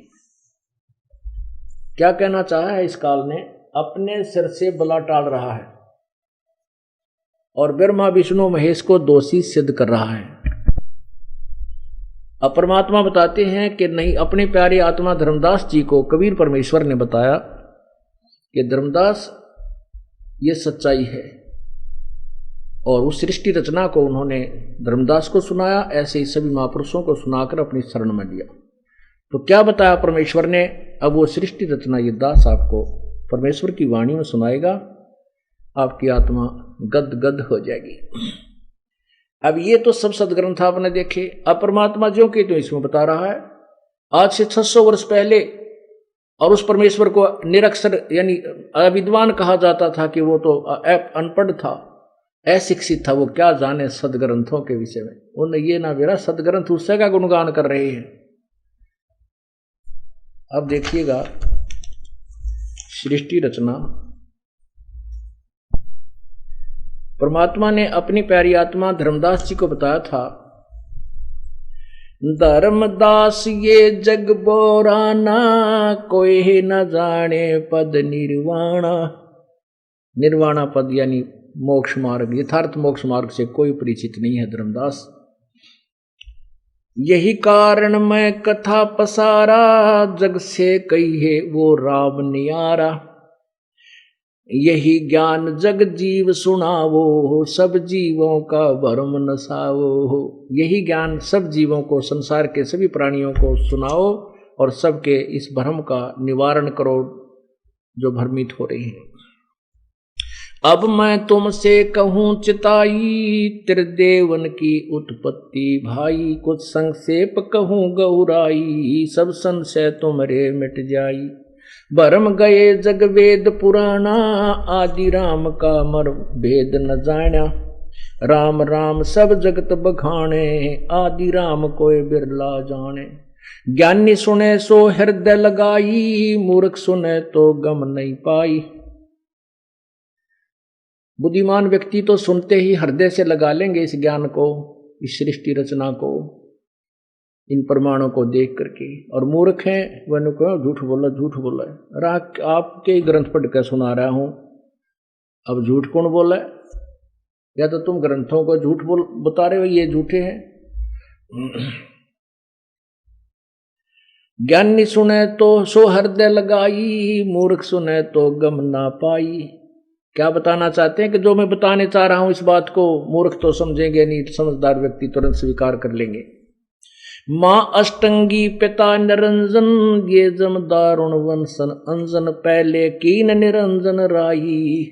क्या कहना चाहा है इस काल ने, अपने सिर से बला टाल रहा है और ब्रह्मा विष्णु महेश को दोषी सिद्ध कर रहा है। अब परमात्मा बताते हैं कि नहीं, अपने प्यारे आत्मा धर्मदास जी को कबीर परमेश्वर ने बताया कि धर्मदास ये सच्चाई है, और उस सृष्टि रचना को उन्होंने धर्मदास को सुनाया, ऐसे ही सभी महापुरुषों को सुनाकर अपनी शरण में लिया। तो क्या बताया परमेश्वर ने, अब वो सृष्टि रचना ये दास आपको परमेश्वर की वाणी में सुनाएगा, आपकी आत्मा गद गद हो जाएगी। अब ये तो सब सदग्रंथ आपने देखे। अब परमात्मा जो कि तो इसमें बता रहा है, आज से 600 वर्ष पहले, और उस परमेश्वर को निरक्षर यानी अविद्वान कहा जाता था कि वो तो अनपढ़ था, अशिक्षित था, वो क्या जाने सदग्रंथों के विषय में। उन्हें ये ना मेरा सदग्रंथ उससे का गुणगान कर रहे हैं। अब देखिएगा सृष्टि रचना, परमात्मा ने अपनी प्यारी आत्मा धर्मदास जी को बताया था, धर्मदास ये जग बोराना, कोई न जाने पद निर्वाणा। निर्वाणा पद यानी मोक्ष मार्ग, यथार्थ मोक्ष मार्ग से कोई परिचित नहीं है धर्मदास। यही कारण मैं कथा पसारा, जग से कहिए वो राम नियारा। यही ज्ञान जग जीव सुनावो, सब जीवों का भरम नसावो। यही ज्ञान सब जीवों को, संसार के सभी प्राणियों को सुनाओ और सबके इस भ्रम का निवारण करो जो भ्रमित हो रही हैं। अब मैं तुमसे कहूँ चिताई, त्रिदेवन की उत्पत्ति भाई। कुछ संक्षेप कहूँ गौराई, सब संशय तुमरे मिट जाई। भरम गए जग वेद पुराना, आदि राम का मर भेद न जाना। राम राम सब जगत बखाने, आदि राम कोई बिरला जाने। ज्ञानी सुने सो हृदय लगाई, मूर्ख सुने तो गम नहीं पाई। बुद्धिमान व्यक्ति तो सुनते ही हृदय से लगा लेंगे इस ज्ञान को, इस सृष्टि रचना को, इन प्रमाणों को देख करके। और मूर्ख हैं वह कहो झूठ बोला, झूठ बोला है। अरे आपके ग्रंथ पढ़ कर सुना रहा हूं, अब झूठ कौन बोला है? या तो तुम ग्रंथों को झूठ बता रहे हो, ये झूठे हैं। ज्ञानी सुने तो सो हृदय लगाई, मूर्ख सुने तो गम ना पाई। क्या बताना चाहते हैं कि जो मैं बताने चाह रहा हूं इस बात को मूर्ख तो समझेंगे नहीं, समझदार व्यक्ति तुरंत स्वीकार कर लेंगे। माँ अष्टंगी पिता निरंजन, ये जम दारुण वंशन अंजन। पहले कीन निरंजन राई,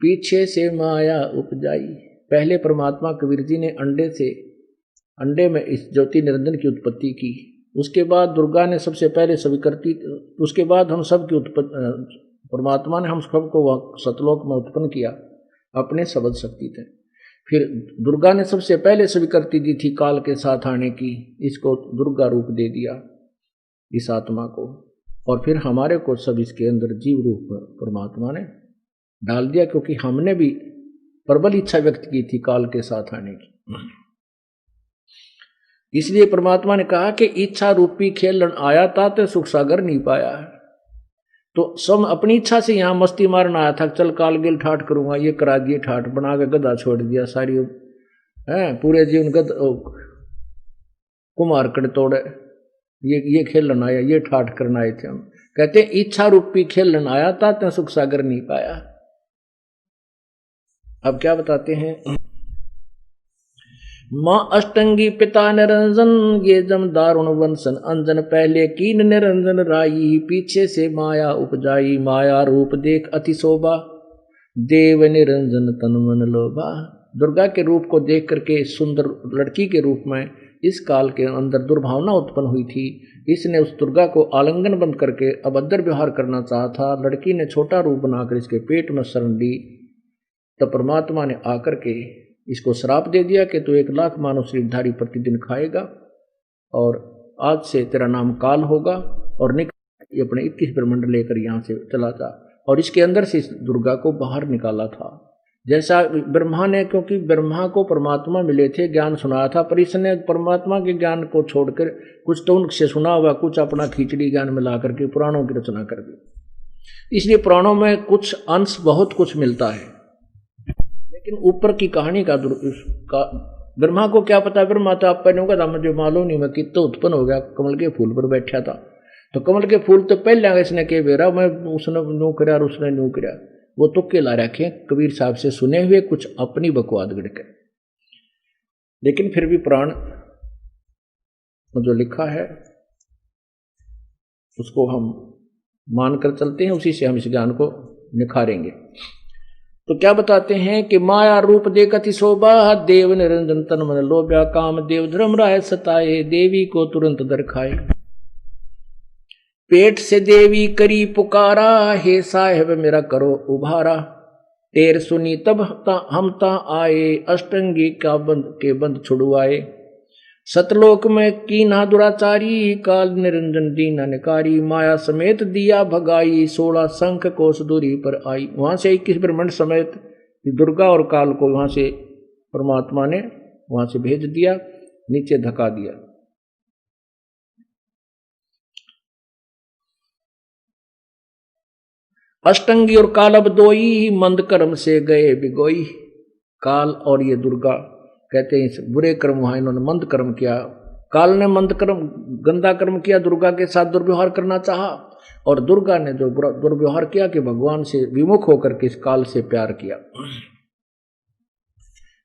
पीछे से माया उपजाई। पहले परमात्मा कबीर जी ने अंडे में इस ज्योति निरंजन की उत्पत्ति की। उसके बाद दुर्गा ने सबसे पहले स्वीकृति, उसके बाद हम सब की उत्पत्ति, परमात्मा ने हम सबको सतलोक में उत्पन्न किया अपने शब्द शक्ति थे। फिर दुर्गा ने सबसे पहले स्वीकृति दी थी काल के साथ आने की, इसको दुर्गा रूप दे दिया इस आत्मा को। और फिर हमारे को सब इसके अंदर जीव रूप परमात्मा ने डाल दिया, क्योंकि हमने भी प्रबल इच्छा व्यक्त की थी काल के साथ आने की। इसलिए परमात्मा ने कहा कि इच्छा रूपी खेलन आया था तो सुख सागर नहीं पाया है। तो सब अपनी इच्छा से यहाँ मस्ती मारना आया था, चल कालगिल ठाठ करूंगा, ये करा दिए ठाठ, बना के गधा छोड़ दिया सारी है पूरे जीवन कुमार कड़ तोड़े। ये खेलन आया, ये ठाठ करना आए थे हम। कहते इच्छा रूपी खेलन आया था तो सुख सागर नहीं पाया। अब क्या बताते हैं, माँ अष्टंगी पिता निरंजन, ये जम दारुण वंशन अंजन। पहले कीन निरंजन राई, पीछे से माया उपजाई। माया रूप देख अति शोभा, देव निरंजन तन मन लोभा। दुर्गा के रूप को देख करके सुंदर लड़की के रूप में इस काल के अंदर दुर्भावना उत्पन्न हुई थी। इसने उस दुर्गा को आलिंगन बंद करके अभद्र व्यवहार करना चाहा था। लड़की ने छोटा रूप बनाकर इसके पेट में शरण ली, तब परमात्मा ने आकर के इसको श्राप दे दिया कि तू 1,00,000 मानव शरीरधारी प्रतिदिन खाएगा और आज से तेरा नाम काल होगा और निकल अपने 21 ब्रह्मांड लेकर यहाँ से चला जा। और इसके अंदर से इस दुर्गा को बाहर निकाला था। जैसा ब्रह्मा ने, क्योंकि ब्रह्मा को परमात्मा मिले थे, ज्ञान सुनाया था, पर इसने परमात्मा के ज्ञान को छोड़कर कुछ तो उनसे सुना हुआ, कुछ अपना खिचड़ी ज्ञान मिला करके पुराणों की रचना कर दी। इसलिए पुराणों में कुछ अंश बहुत कुछ मिलता है, लेकिन ऊपर की कहानी का ब्रह्मा को क्या पता। ब्रह्मा तो आप पहले होगा मुझे मालूम नहीं मैं कितना उत्पन्न हो गया, कमल के फूल पर बैठा था। तो कमल के फूल तो पहले इसने के बेरा मैं उसने न्यू कराया और उसने न्यू कराया, वो तुक्के ला रखे कबीर साहब से सुने हुए, कुछ अपनी बकवाद गढ़कर। लेकिन फिर भी पुराण में जो लिखा है उसको हम मानकर चलते हैं, उसी से हम इस ज्ञान को निखारेंगे। तो क्या बताते हैं कि माया रूप देखति शोभा, देव निरंजन तन मन लोभ्या। काम देव धर्म राय सताए, देवी को तुरंत दर खाए। पेट से देवी करी पुकारा, हे साहेब मेरा करो उभारा। टेर सुनी तब हम ता आए, अष्टंगी का बंद छुड़वाए। सतलोक में कीना दुराचारी, काल निरंजन दीना निकारी। माया समेत दिया भगाई, 16 शंख कोस दूरी पर आई। वहां से 21 ब्रह्मांड समेत दुर्गा और काल को वहां से परमात्मा ने वहां से भेज दिया, नीचे धका दिया। अष्टंगी और काल अब दोई, मंद कर्म से गए बिगोई। काल और ये दुर्गा कहते हैं बुरे कर्म वहां इन्होंने मंद कर्म किया। काल ने मंद कर्म गंदा कर्म किया, दुर्गा के साथ दुर्व्यवहार करना चाहा, और दुर्गा ने जो दुर्व्यवहार किया कि भगवान से विमुख होकर के इस काल से प्यार किया।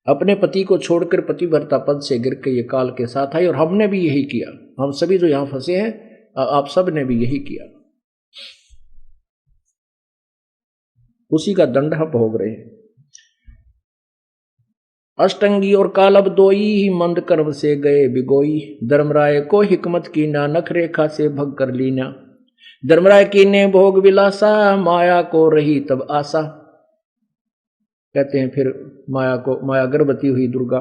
अपने पति को छोड़कर पतिव्रता पद से गिर के ये काल के साथ आई, और हमने भी यही किया। हम सभी जो यहां फंसे हैं, आप सब ने भी यही किया। उसी का दंड हम भोग रहे हैं। अष्टंगी और काल अब दोई, मंद कर्म से गए बिगोई। धर्मराय को हिकमत की ना, नख रेखा से भग कर लीना। धर्मराय की ने भोग विलासा, माया को रही तब आशा। कहते हैं फिर माया गर्भवती हुई दुर्गा।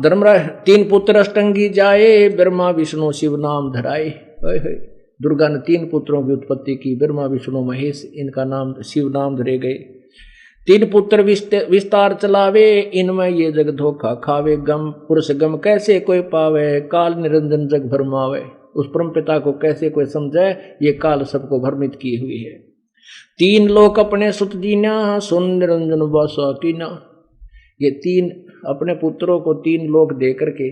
धर्मराय 3 पुत्र अष्टंगी जाए, ब्रह्मा विष्णु शिव नाम धराए। दुर्गा ने 3 पुत्रों की उत्पत्ति की, ब्रह्मा विष्णु महेश, इनका नाम शिव नाम धरे गए। 3 पुत्र विस्तार चलावे, इनमें ये जग धोखा खावे। गम पुरुष गम कैसे कोई पावे, काल निरंजन जग भरमावे। उस परम पिता को कैसे कोई समझे, ये काल सबको भ्रमित किए हुई है। 3 लोक अपने सुत दीना, सुन निरंजन वासा कीना। ये 3 अपने पुत्रों को 3 लोक दे करके,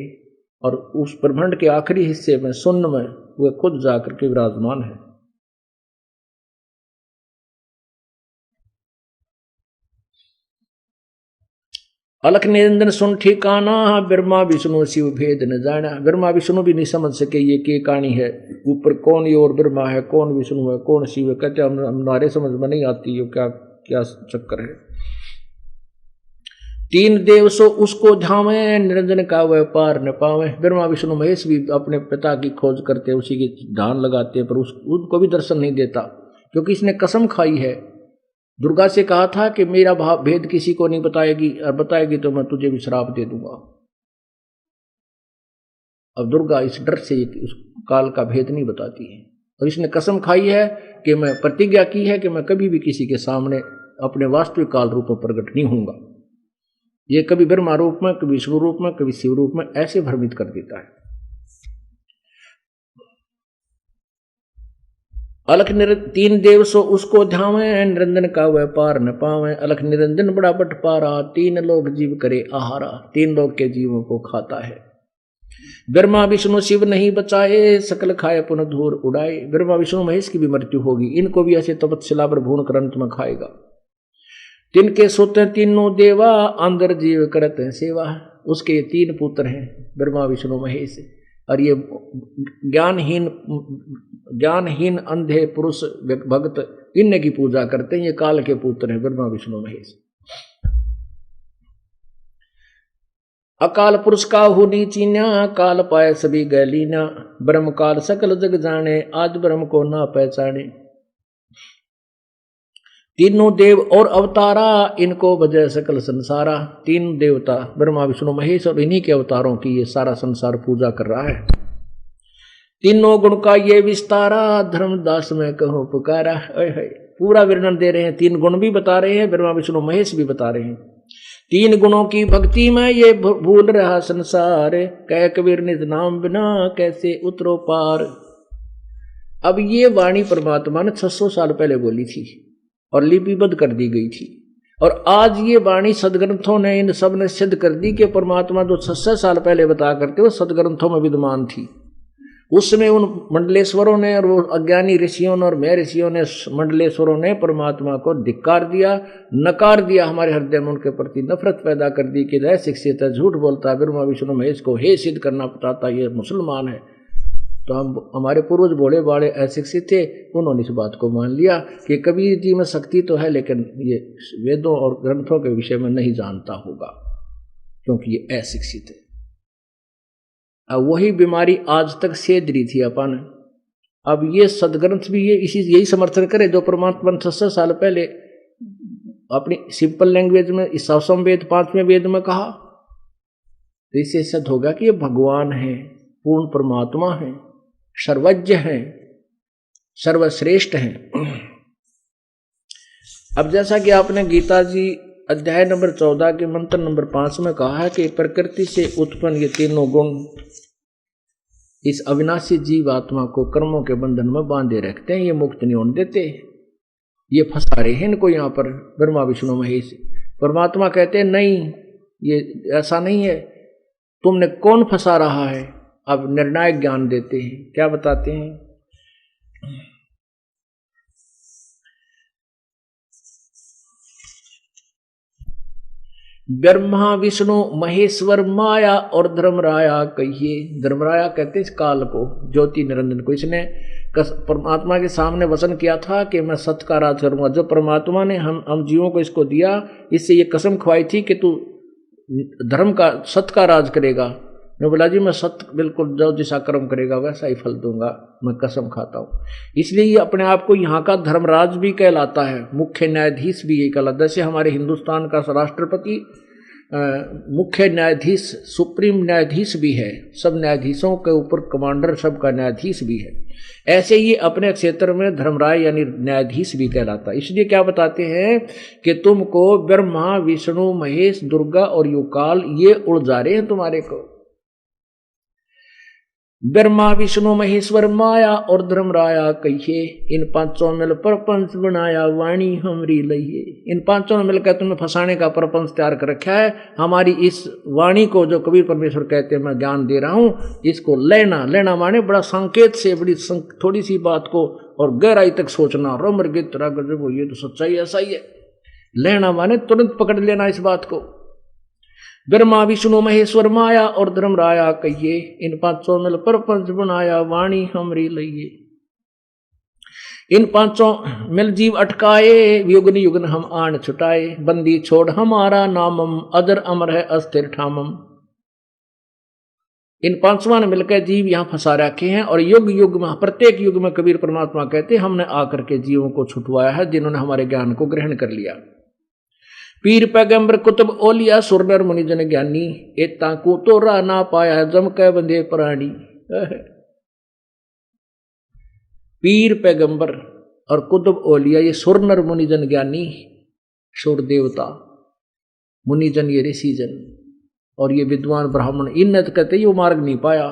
और उस ब्रह्मांड के आखिरी हिस्से में शून्य में वे खुद जाकर के विराजमान है। अलख निरंजन सुन ठिकाना, ब्रह्मा विष्णु शिव भेद न जाना। ब्रह्मा विष्णु भी नहीं समझ सके ये क्या कहानी है, ऊपर कौन ये और ब्रह्मा है, कौन विष्णु है, कौन शिव है। कहते हमारे समझ में नहीं आती ये क्या क्या चक्कर है। 3 देव सो उसको धावे, निरंजन का व्यापार न पावे। ब्रह्मा विष्णु महेश भी अपने पिता की खोज करते, उसी की ध्यान लगाते, पर उनको भी दर्शन नहीं देता, क्योंकि इसने कसम खाई है। दुर्गा से कहा था कि मेरा भेद किसी को नहीं बताएगी, और बताएगी तो मैं तुझे भी श्राप दे दूंगा। अब दुर्गा इस डर से उस काल का भेद नहीं बताती है, और इसने कसम खाई है कि मैं प्रतिज्ञा की है कि मैं कभी भी किसी के सामने अपने वास्तविक काल रूप में प्रकट नहीं होऊंगा। ये कभी ब्रह्मा रूप में, कभी विष्णु रूप में, कभी शिव रूप में ऐसे भ्रमित कर देता है। अलख 3 देव सो उसको ध्यावे, निरंजन का व्यापार न पावे। अलख निरंजन बड़ा बटपारा, 3 लोग जीव करे आहारा। 3 लोग के जीवों को खाता है। ब्रह्मा विष्णु शिव नहीं बचाए, सकल खाए पुनः धूर उड़ाए। ब्रह्मा विष्णु महेश की भी मृत्यु होगी, इनको भी ऐसे तपस्या पर भून कर अंत में खाएगा। तिनके सोते 3 देवा, अंदर जीव करते हैं सेवा। उसके 3 पुत्र हैं, ब्रह्मा विष्णु महेश, और ये ज्ञानहीन अंधे पुरुष भक्त इन्हीं की पूजा करते हैं। ये काल के पुत्र हैं, ब्रह्मा विष्णु महेश। अकाल पुरुष का हो नीचीना, काल पाए सभी गैलीना। ब्रह्म काल सकल जग जाने, आज ब्रह्म को ना पहचाने। 3 देव और अवतारा, इनको बजय सकल संसारा। 3 देवता ब्रह्मा विष्णु महेश, और इन्हीं के अवतारों की ये सारा संसार पूजा कर रहा है। 3 गुण का ये विस्तारा, धर्मदास में कहो पुकारा। पूरा वर्णन दे रहे हैं, 3 गुण भी बता रहे हैं, ब्रह्मा विष्णु महेश भी बता रहे हैं। 3 गुणों की भक्ति में ये भूल रहा संसार, कह कबीर निज नाम बिना कैसे उतरो पार। अब ये वाणी परमात्मा ने 600 साल पहले बोली थी और लिपिबद्ध कर दी गई थी, और आज ये वाणी सदग्रंथों ने इन सब ने सिद्ध कर दी कि परमात्मा जो 600 साल पहले बता करते वो सदग्रंथों में विद्यमान थी। उसमें उन मंडलेश्वरों ने और वो अज्ञानी ऋषियों ने और मैं ऋषियों ने, मंडलेश्वरों ने परमात्मा को धिक्कार दिया, नकार दिया, हमारे हृदय में उनके प्रति नफरत पैदा कर दी कि वह शिक्षित है, झूठ बोलता है, ब्रह्मा विष्णु महेश को हे सिद्ध करना बताता, ये मुसलमान है। तो हमारे पूर्वज भोले बाड़े अशिक्षित थे, उन्होंने इस बात को मान लिया कि कबीर जी में शक्ति तो है, लेकिन ये वेदों और ग्रंथों के विषय में नहीं जानता होगा, क्योंकि ये अशिक्षित है। अब वही बीमारी आज तक सेध रही थी अपन। अब ये सदग्रंथ भी ये यही समर्थन करे जो परमात्मा ने 600 साल पहले अपनी सिंपल लैंग्वेज में इस वेद 5वें वेद में कहा। तो इससे सिद्ध होगा कि ये भगवान है, पूर्ण परमात्मा है, सर्वज्ञ है, सर्वश्रेष्ठ है। अब जैसा कि आपने गीता जी अध्याय नंबर 14 के मंत्र नंबर 5 में कहा है कि प्रकृति से उत्पन्न ये तीनों गुण इस अविनाशी जीव आत्मा को कर्मों के बंधन में बांधे रखते हैं, ये मुक्त नहीं होने देते, ये फंसा रहे हैं इनको यहाँ पर ब्रह्मा विष्णु महेश। परमात्मा कहते हैं नहीं, ये ऐसा नहीं है, तुमने कौन फंसा रहा है। अब निर्णायक ज्ञान देते हैं, क्या बताते हैं। ब्रह्मा विष्णु महेश्वर माया और धर्मराया कहिए। धर्मराया कहते इस काल को, ज्योति निरंजन को। इसने परमात्मा के सामने वचन किया था कि मैं सत्य का राज करूंगा। जो परमात्मा ने हम जीवों को इसको दिया, इससे ये कसम खुआई थी कि तू धर्म का सत्य का राज करेगा। मैं बोला जी मैं सत्य बिल्कुल जो जैसा कर्म करेगा वैसा ही फल दूंगा, मैं कसम खाता हूँ। इसलिए ये अपने आप को यहाँ का धर्मराज भी कहलाता है, मुख्य न्यायाधीश भी ये कहलाता है। जैसे हमारे हिंदुस्तान का राष्ट्रपति मुख्य न्यायाधीश, सुप्रीम न्यायाधीश भी है, सब न्यायाधीशों के ऊपर कमांडर, सबका न्यायाधीश भी है। ऐसे ही अपने क्षेत्र में धर्मराय यानी न्यायाधीश भी कहलाता है। इसलिए क्या बताते हैं कि तुमको ब्रह्मा विष्णु महेश दुर्गा और युकाल ये उलझा रहे हैं तुम्हारे को। ब्रह्मा विष्णु महेश्वर माया और धर्मराया कहिए, इन पांचों मिल प्रपंच बनाया वाणी हमरी लइए। इन पांचों ने मिलकर तुम्हें फंसाने का प्रपंच तैयार कर रखा है। हमारी इस वाणी को जो कबीर परमेश्वर कहते हैं मैं ज्ञान दे रहा हूं, इसको लेना माने बड़ा संकेत से बड़ी थोड़ी सी बात को और गहराई तक सोचना, रमर गित गजब, ये तो सच्चाई ऐसा ही है। लेना माने तुरंत पकड़ लेना इस बात को। ब्रह्मा विष्णु महेश्वर माया और धर्मराया कहिए, इन पांचों मिल प्रपंच बनाया वाणी हमरी लइए। इन पांचों मिल जीव अटकाए, युगन युगन हम आन छुटाए। बंदी छोड़ हमारा नामम, अजर अमर है अस्थिर ठामम। इन पांचवा ने मिलकर जीव यहाँ फंसा रखे हैं और युग युग में, प्रत्येक युग में कबीर परमात्मा कहते हमने आकर के जीवों को छुटवाया है जिन्होंने हमारे ज्ञान को ग्रहण कर लिया। पीर पैगंबर कुतुब ओलिया सुरनर मुनिजन ज्ञानी, एता को तो रा ना पाया जम कै बंधे प्राणी। पीर पैगंबर और कुतुब ओलिया ये सुरनर मुनिजन ज्ञानी, सुर देवता, मुनिजन ये ऋषिजन और ये विद्वान ब्राह्मण, इन कहते ये मार्ग नहीं पाया,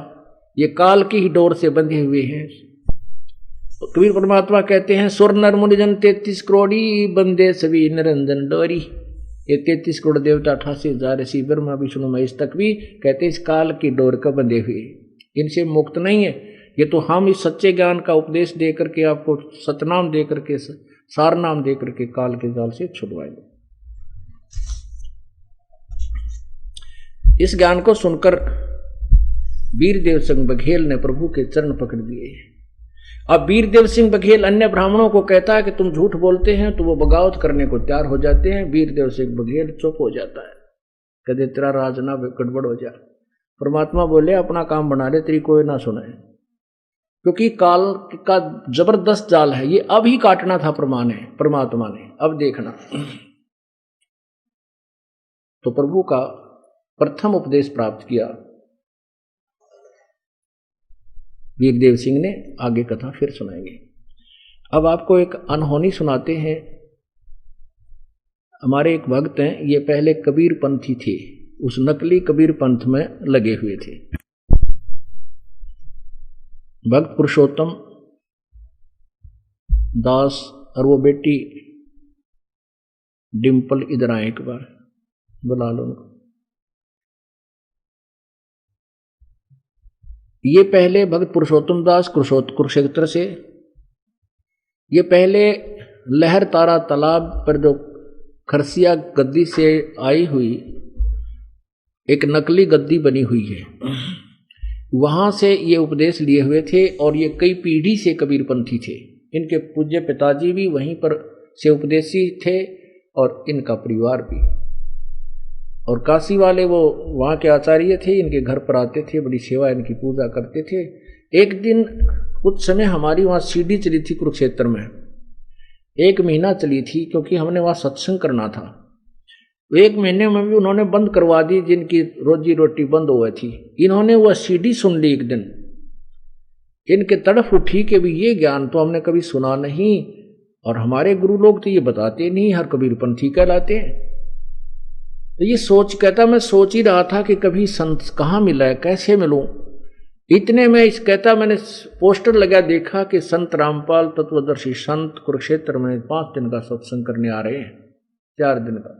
ये काल की ही डोर से बंधे हुए हैं। कबीर परमात्मा कहते हैं सुरनर मुनिजन 33 करोड़ी बंदे सभी निरंजन डोरी। ये 33 करोड़ देवता 88,000 ऋषि ब्रह्मा विष्णु महेश तक भी कहते इस काल की डोर का बंधे हुए, इनसे मुक्त नहीं है। ये तो हम इस सच्चे ज्ञान का उपदेश दे करके आपको सतनाम दे करके सार नाम दे करके काल के जाल से छुड़वाएंगे। इस ज्ञान को सुनकर वीरदेव सिंह बघेल ने प्रभु के चरण पकड़ दिए। अब वीरदेव सिंह बघेल अन्य ब्राह्मणों को कहता है कि तुम झूठ बोलते हैं, तो वो बगावत करने को तैयार हो जाते हैं। वीरदेव सिंह बघेल चुप हो जाता है, कहते तेरा राज ना गड़बड़ हो जाए। परमात्मा बोले अपना काम बना ले, तेरी कोई ना सुने, क्योंकि काल का जबरदस्त जाल है, ये अब ही काटना था परमात्मा ने, अब देखना। तो प्रभु का प्रथम उपदेश प्राप्त किया वीरदेव सिंह ने। आगे कथा फिर सुनाएंगे। अब आपको एक अनहोनी सुनाते हैं। हमारे एक भक्त हैं, ये पहले कबीर पंथी थे, उस नकली कबीर पंथ में लगे हुए थे। भक्त पुरुषोत्तम दास और वो बेटी डिम्पल इधर आए, एक बार बुला लो उनको। ये पहले भक्त पुरुषोत्तम दास कुरुक्षेत्र से, ये पहले लहर तारा तालाब पर जो खरसिया गद्दी से आई हुई एक नकली गद्दी बनी हुई है, वहां से ये उपदेश लिए हुए थे और ये कई पीढ़ी से कबीरपंथी थे। इनके पूज्य पिताजी भी वहीं पर से उपदेशी थे और इनका परिवार भी। और काशी वाले वो वहाँ के आचार्य थे, इनके घर पर आते थे, बड़ी सेवा इनकी पूजा करते थे। एक दिन कुछ समय हमारी वहाँ सीढ़ी चली थी कुरुक्षेत्र में, 1 महीना चली थी, क्योंकि हमने वहाँ सत्संग करना था। 1 महीने में भी उन्होंने बंद करवा दी, जिनकी रोजी रोटी बंद हुई थी। इन्होंने वह सीढ़ी सुन ली एक दिन, इनके तड़फ उठी कि भी ये ज्ञान तो हमने कभी सुना नहीं, और हमारे गुरु लोग तो ये बताते नहीं, हर कबीरपंथी कहलाते हैं। तो ये कहता मैं सोच ही रहा था कि कभी संत कहाँ मिला है, कैसे मिलूं। इतने में मैंने पोस्टर लगा, देखा कि संत रामपाल तत्वदर्शी संत कुरुक्षेत्र में 5 दिन का सत्संग करने आ रहे हैं, 4 दिन का।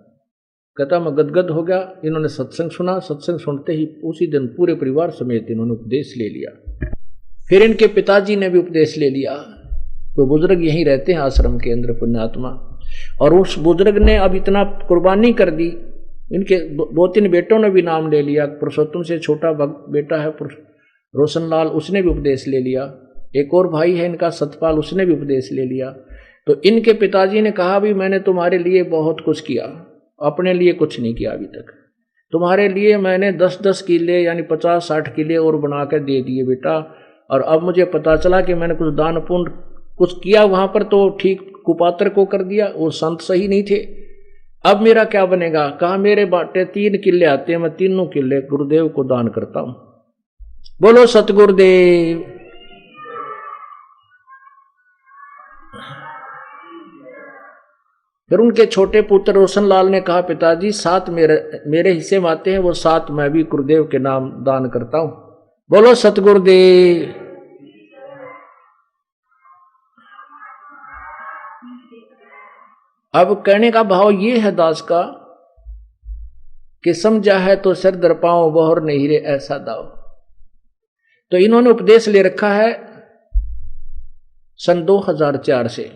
कहता मैं गदगद हो गया। इन्होंने सत्संग सुना, सत्संग सुनते ही उसी दिन पूरे परिवार समेत इन्होंने उपदेश ले लिया। फिर इनके पिताजी ने भी उपदेश ले लिया। तो बुजुर्ग यहीं रहते हैं आश्रम के अंदर, पुण्यात्मा। और उस बुजुर्ग ने अब इतना कुर्बानी कर दी, इनके 2-3 बेटों ने भी नाम ले लिया। पुरुषोत्तम से छोटा बेटा है रोशन लाल, उसने भी उपदेश ले लिया। एक और भाई है इनका सतपाल, उसने भी उपदेश ले लिया। तो इनके पिताजी ने कहा भी मैंने तुम्हारे लिए बहुत कुछ किया, अपने लिए कुछ नहीं किया अभी तक। तुम्हारे लिए मैंने 10-10 किले यानी 50-60 किले और बना कर दे दिए बेटा। और अब मुझे पता चला कि मैंने कुछ दान पुण्य कुछ किया वहां पर, तो ठीक कुपात्र को कर दिया, वो संत सही नहीं थे। अब मेरा क्या बनेगा? कहा मेरे बाटे 3 किले आते हैं, मैं 3 किले गुरुदेव को दान करता हूं। बोलो सतगुरुदेव। फिर उनके छोटे पुत्र रोशन लाल ने कहा पिताजी 7 मेरे हिस्से में आते हैं, वो 7 मैं भी गुरुदेव के नाम दान करता हूं। बोलो सतगुरुदेव। अब कहने का भाव ये है दास का कि समझा है तो सिर दर पाओ, बोहर नहीं रे ऐसा दाओ। तो इन्होंने उपदेश ले रखा है सन 2004 से।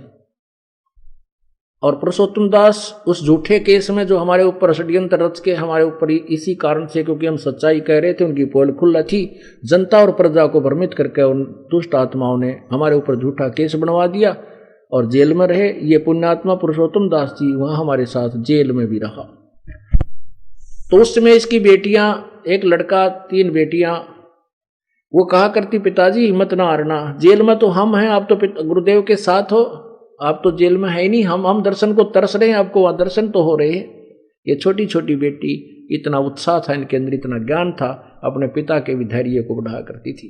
और पुरुषोत्तम दास उस झूठे केस में जो हमारे ऊपर षड्यंत्र रच के हमारे ऊपर इसी कारण से, क्योंकि हम सच्चाई कह रहे थे, उनकी पोल खुला थी, जनता और प्रजा को भ्रमित करके उन दुष्ट आत्माओं ने हमारे ऊपर झूठा केस बनवा दिया और जेल में रहे। ये पुण्यात्मा पुरुषोत्तम दास जी वहां हमारे साथ जेल में भी रहा। तो उस समय इसकी बेटियां, एक लड़का 3 बेटियां, वो कहा करती पिताजी हिम्मत ना हारना, जेल में तो हम हैं, आप तो गुरुदेव के साथ हो, आप तो जेल में है ही नहीं, हम दर्शन को तरस रहे हैं, आपको वहां दर्शन तो हो रहे हैं। ये छोटी छोटी बेटी, इतना उत्साह था इनके अंदर, इतना ज्ञान था, अपने पिता के भी धैर्य को बढ़ाया करती थी।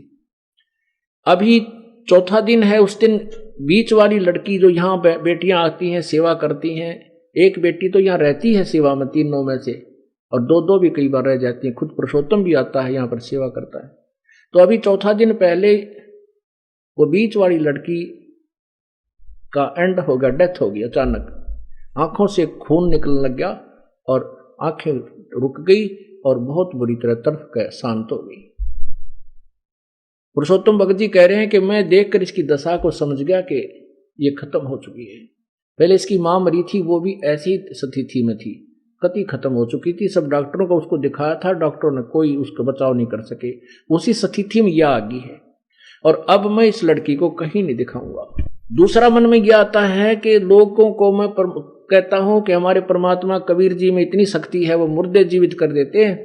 अभी 4था दिन है। उस दिन बीच वाली लड़की जो यहाँ बेटियां आती हैं सेवा करती हैं, एक बेटी तो यहाँ रहती है सेवा में 3 में से, और 2 भी कई बार रह जाती हैं। खुद पुरुषोत्तम भी आता है यहाँ पर सेवा करता है। तो अभी 4था दिन पहले वो बीच वाली लड़की का एंड हो गया, डेथ हो गई अचानक। आंखों से खून निकलने लग गया और आंखें रुक गई और बहुत बुरी तरह तड़प कर शांत हो गई। पुरुषोत्तम भगत जी कह रहे हैं कि मैं देखकर इसकी दशा को समझ गया कि ये खत्म हो चुकी है। पहले इसकी मां मरी थी, वो भी ऐसी स्थिति में थी, कति खत्म हो चुकी थी। सब डॉक्टरों को उसको दिखाया था, डॉक्टरों ने कोई उसका बचाव नहीं कर सके। उसी स्थिति में यह आ गई है और अब मैं इस लड़की को कहीं नहीं दिखाऊंगा। दूसरा मन में यह आता है कि लोगों को मैं कहता हूं कि हमारे परमात्मा कबीर जी में इतनी शक्ति है, वो मुर्दे जीवित कर देते हैं।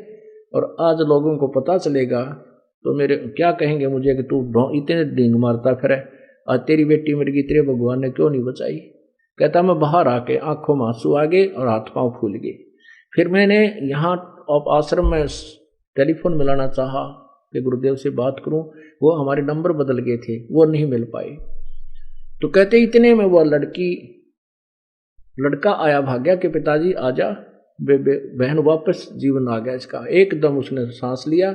और आज लोगों को पता चलेगा तो मेरे क्या कहेंगे मुझे कि तू इतने डींग मारता फिर है, आज तेरी बेटी मेरी की तेरे भगवान ने क्यों नहीं बचाई। कहता मैं बाहर आके आंखों में आंसू आ गए और हाथ पांव फूल गए। फिर मैंने यहाँ आश्रम में टेलीफोन मिलाना चाहा कि गुरुदेव से बात करूं, वो हमारे नंबर बदल गए थे, वो नहीं मिल पाए। तो कहते इतने में वो लड़का आया भाग्या कि पिताजी आजा, बहन वापस जीवन आ गया इसका। एकदम उसने सांस लिया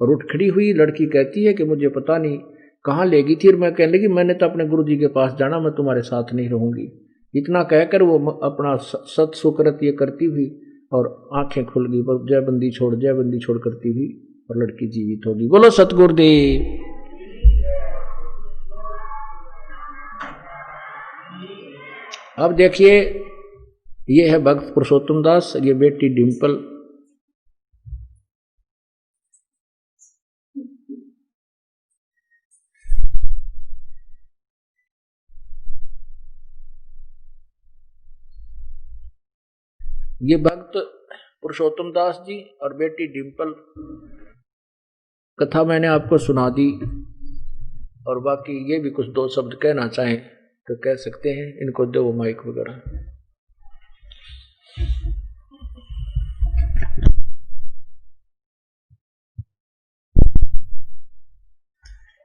और उठ खड़ी हुई। लड़की कहती है कि मुझे पता नहीं कहाँ ले गई थी, और मैं कहने लगी मैंने तो अपने गुरु जी के पास जाना, मैं तुम्हारे साथ नहीं रहूंगी। इतना कहकर वो अपना सत सुकृत ये करती हुई और आंखें खुल गई, जय बंदी छोड़ करती हुई, और लड़की जीवित होगी। बोलो सतगुरुदेव। अब देखिए ये है भक्त पुरुषोत्तम दास, ये बेटी डिम्पल। ये भक्त पुरुषोत्तम दास जी और बेटी डिम्पल। कथा मैंने आपको सुना दी, और बाकी ये भी कुछ दो शब्द कहना चाहें तो कह सकते हैं। इनको दो माइक वगैरह।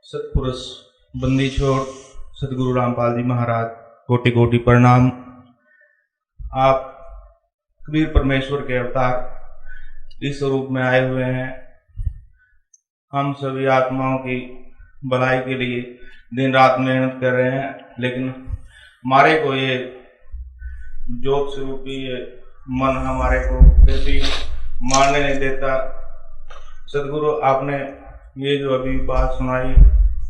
सतपुरुष बंदी छोड़ सतगुरु रामपाल जी महाराज, कोटि कोटि प्रणाम। आप कबीर परमेश्वर के अवतार इस रूप में आए हुए हैं। हम सभी आत्माओं की भलाई के लिए दिन रात मेहनत कर रहे हैं, लेकिन हमारे को ये जोग स्वरूपी ये मन हमारे को फिर भी मानने नहीं देता। सतगुरु आपने ये जो अभी बात सुनाई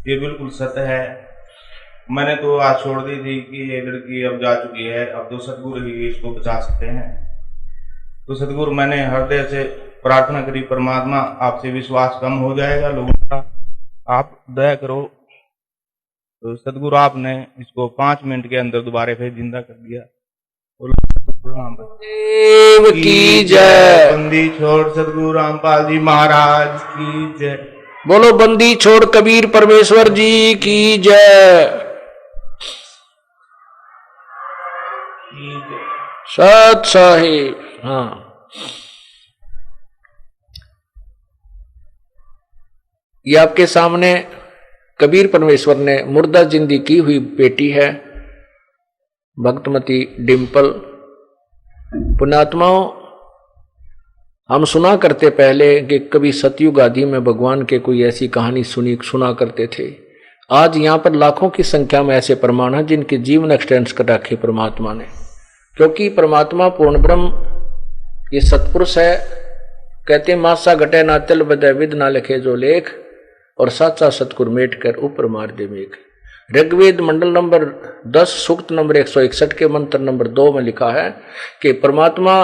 ये बिल्कुल सत्य है। मैंने तो आज छोड़ दी थी कि ये लड़की अब जा चुकी है, अब तो सतगुरु ही इसको बचा सकते हैं। तो सतगुरु मैंने हृदय से प्रार्थना करी, परमात्मा आपसे विश्वास कम हो जाएगा लोगों का, आप दया करो। तो सतगुरु आपने इसको 5 मिनट के अंदर दोबारा फिर जिंदा कर दिया। देव की जय। बंदी छोड़ सतगुरु रामपाल जी महाराज की जय। बोलो बंदी छोड़ कबीर परमेश्वर जी की जय। सत साहिब। हाँ, ये आपके सामने कबीर परमेश्वर ने मुर्दा जिंदी की हुई बेटी है, भक्तमती डिम्पल। पुण्यात्माओं, हम सुना करते पहले कि कभी सतयुग आदि में भगवान के कोई ऐसी कहानी सुना करते थे। आज यहाँ पर लाखों की संख्या में ऐसे प्रमाण हैं जिनके जीवन एक्सटेंस कर रखे परमात्मा ने, क्योंकि परमात्मा पूर्ण ब्रह्म ये सतपुरुष है। कहते मासा घटे ना तिल बदय विद ना लिखे जो लेख, और साचा सतगुर मेट कर ऊपर मार दे मेघ। ऋग्वेद मंडल नंबर 10 सूक्त नंबर 161 के मंत्र नंबर 2 में लिखा है कि परमात्मा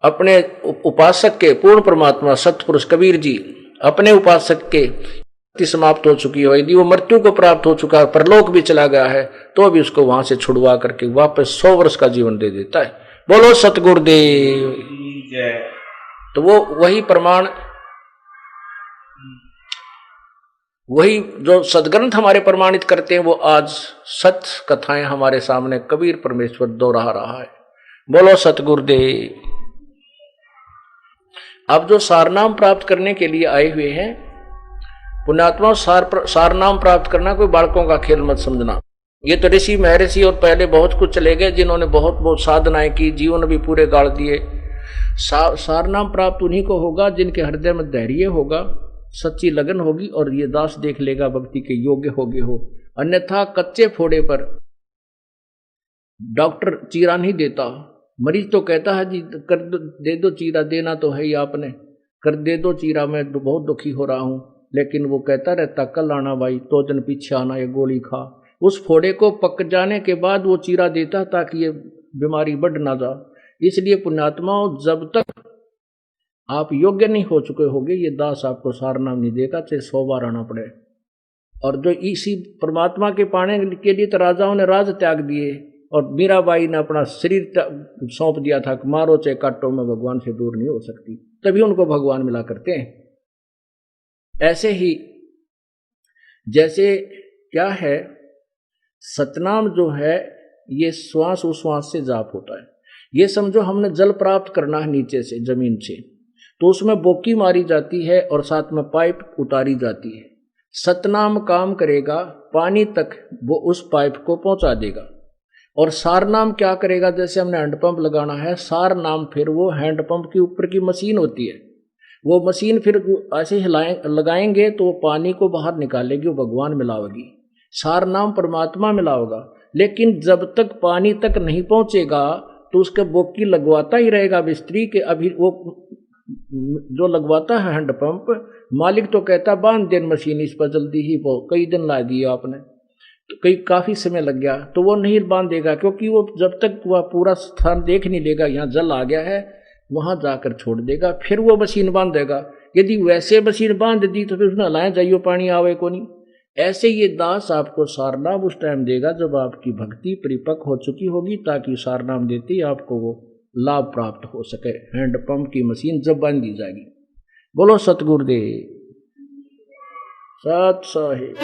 अपने उपासक के, पूर्ण परमात्मा सतपुरुष कबीर जी अपने उपासक के समाप्त हो चुकी हो, यदि वो मृत्यु को प्राप्त हो चुका है, परलोक भी चला गया है, तो भी उसको वहां से छुड़वा करके वापस 100 वर्ष का जीवन दे देता है। बोलो सतगुरुदेव जय। तो वो वही प्रमाण, वही जो सदग्रंथ हमारे प्रमाणित करते हैं, वो आज सत्य कथाएं हमारे सामने कबीर परमेश्वर दोहरा रहा है। बोलो सतगुरुदेव। अब जो सारनाम प्राप्त करने के लिए आए हुए हैं पुण्यात्मा, सारनाम प्राप्त करना कोई बालकों का खेल मत समझना। ये तो ऋषि महर्षि और पहले बहुत कुछ चले गए जिन्होंने बहुत बहुत साधनाएं की, जीवन भी पूरे गाड़ दिए। सारनाम प्राप्त उन्हीं को होगा जिनके हृदय में धैर्य होगा, सच्ची लगन होगी, और ये दास देख लेगा भक्ति के योग्य होगे हो। अन्यथा कच्चे फोड़े पर डॉक्टर चीरा नहीं देता। मरीज तो कहता है जी कर दे दो चीरा, देना तो है ही आपने, कर दे दो चीरा, मैं बहुत दुखी हो रहा हूं। लेकिन वो कहता रहता कल आना भाई, 2 दिन पीछे आना, ये गोली खा। उस फोड़े को पक जाने के बाद वो चीरा देता ताकि ये बीमारी बढ़ ना जा। इसलिए पुण्यात्माओं, जब तक आप योग्य नहीं हो चुके होगे, ये दास आपको सारनाम नहीं देगा, चाहे 100 बार आना पड़े। और जो इसी परमात्मा के पाने के लिए तो राजाओं ने राज त्याग दिए, और मीराबाई ने अपना शरीर सौंप दिया था कि मारो चाहे काटो, में भगवान से दूर नहीं हो सकती, तभी उनको भगवान मिला करते हैं। ऐसे ही जैसे क्या है, सतनाम जो है ये श्वास उश्वास से जाप होता है। ये समझो हमने जल प्राप्त करना है नीचे से, जमीन से, तो उसमें बोकी मारी जाती है और साथ में पाइप उतारी जाती है। सतनाम काम करेगा, पानी तक वो उस पाइप को पहुंचा देगा। और सारनाम क्या करेगा, जैसे हमने हैंडपंप लगाना है, सारनाम फिर वो हैंडपंप के ऊपर की मशीन होती है, वो मशीन फिर ऐसे लगाएंगे तो वो पानी को बाहर निकालेगी, वो भगवान मिलावेगी। सारनाम परमात्मा मिलाओगा। लेकिन जब तक पानी तक नहीं पहुंचेगा तो उसके बोकी लगवाता ही रहेगा मिस्त्री के। अभी वो जो लगवाता है हैंडपंप, मालिक तो कहता बांध देन मशीन इस पर जल्दी ही, वो कई दिन ला दिए आपने, तो काफी समय लग गया, तो वो नहीं बांधेगा, क्योंकि वो जब तक वह पूरा स्थान देख नहीं लेगा यहाँ जल आ गया है, वहां जाकर छोड़ देगा, फिर वो मशीन बांधेगा। यदि वैसे मशीन बांध दी तो फिर उसने हलाए जाइयो पानी आवे को नहीं। ऐसे ये दास आपको सारनाम उस टाइम देगा जब आपकी भक्ति परिपक्व हो चुकी होगी, ताकि सारनाम देते ही आपको वो लाभ प्राप्त हो सके। हैंडपंप की मशीन जब बन दी जाएगी। बोलो सतगुरुदेव सत साहिब।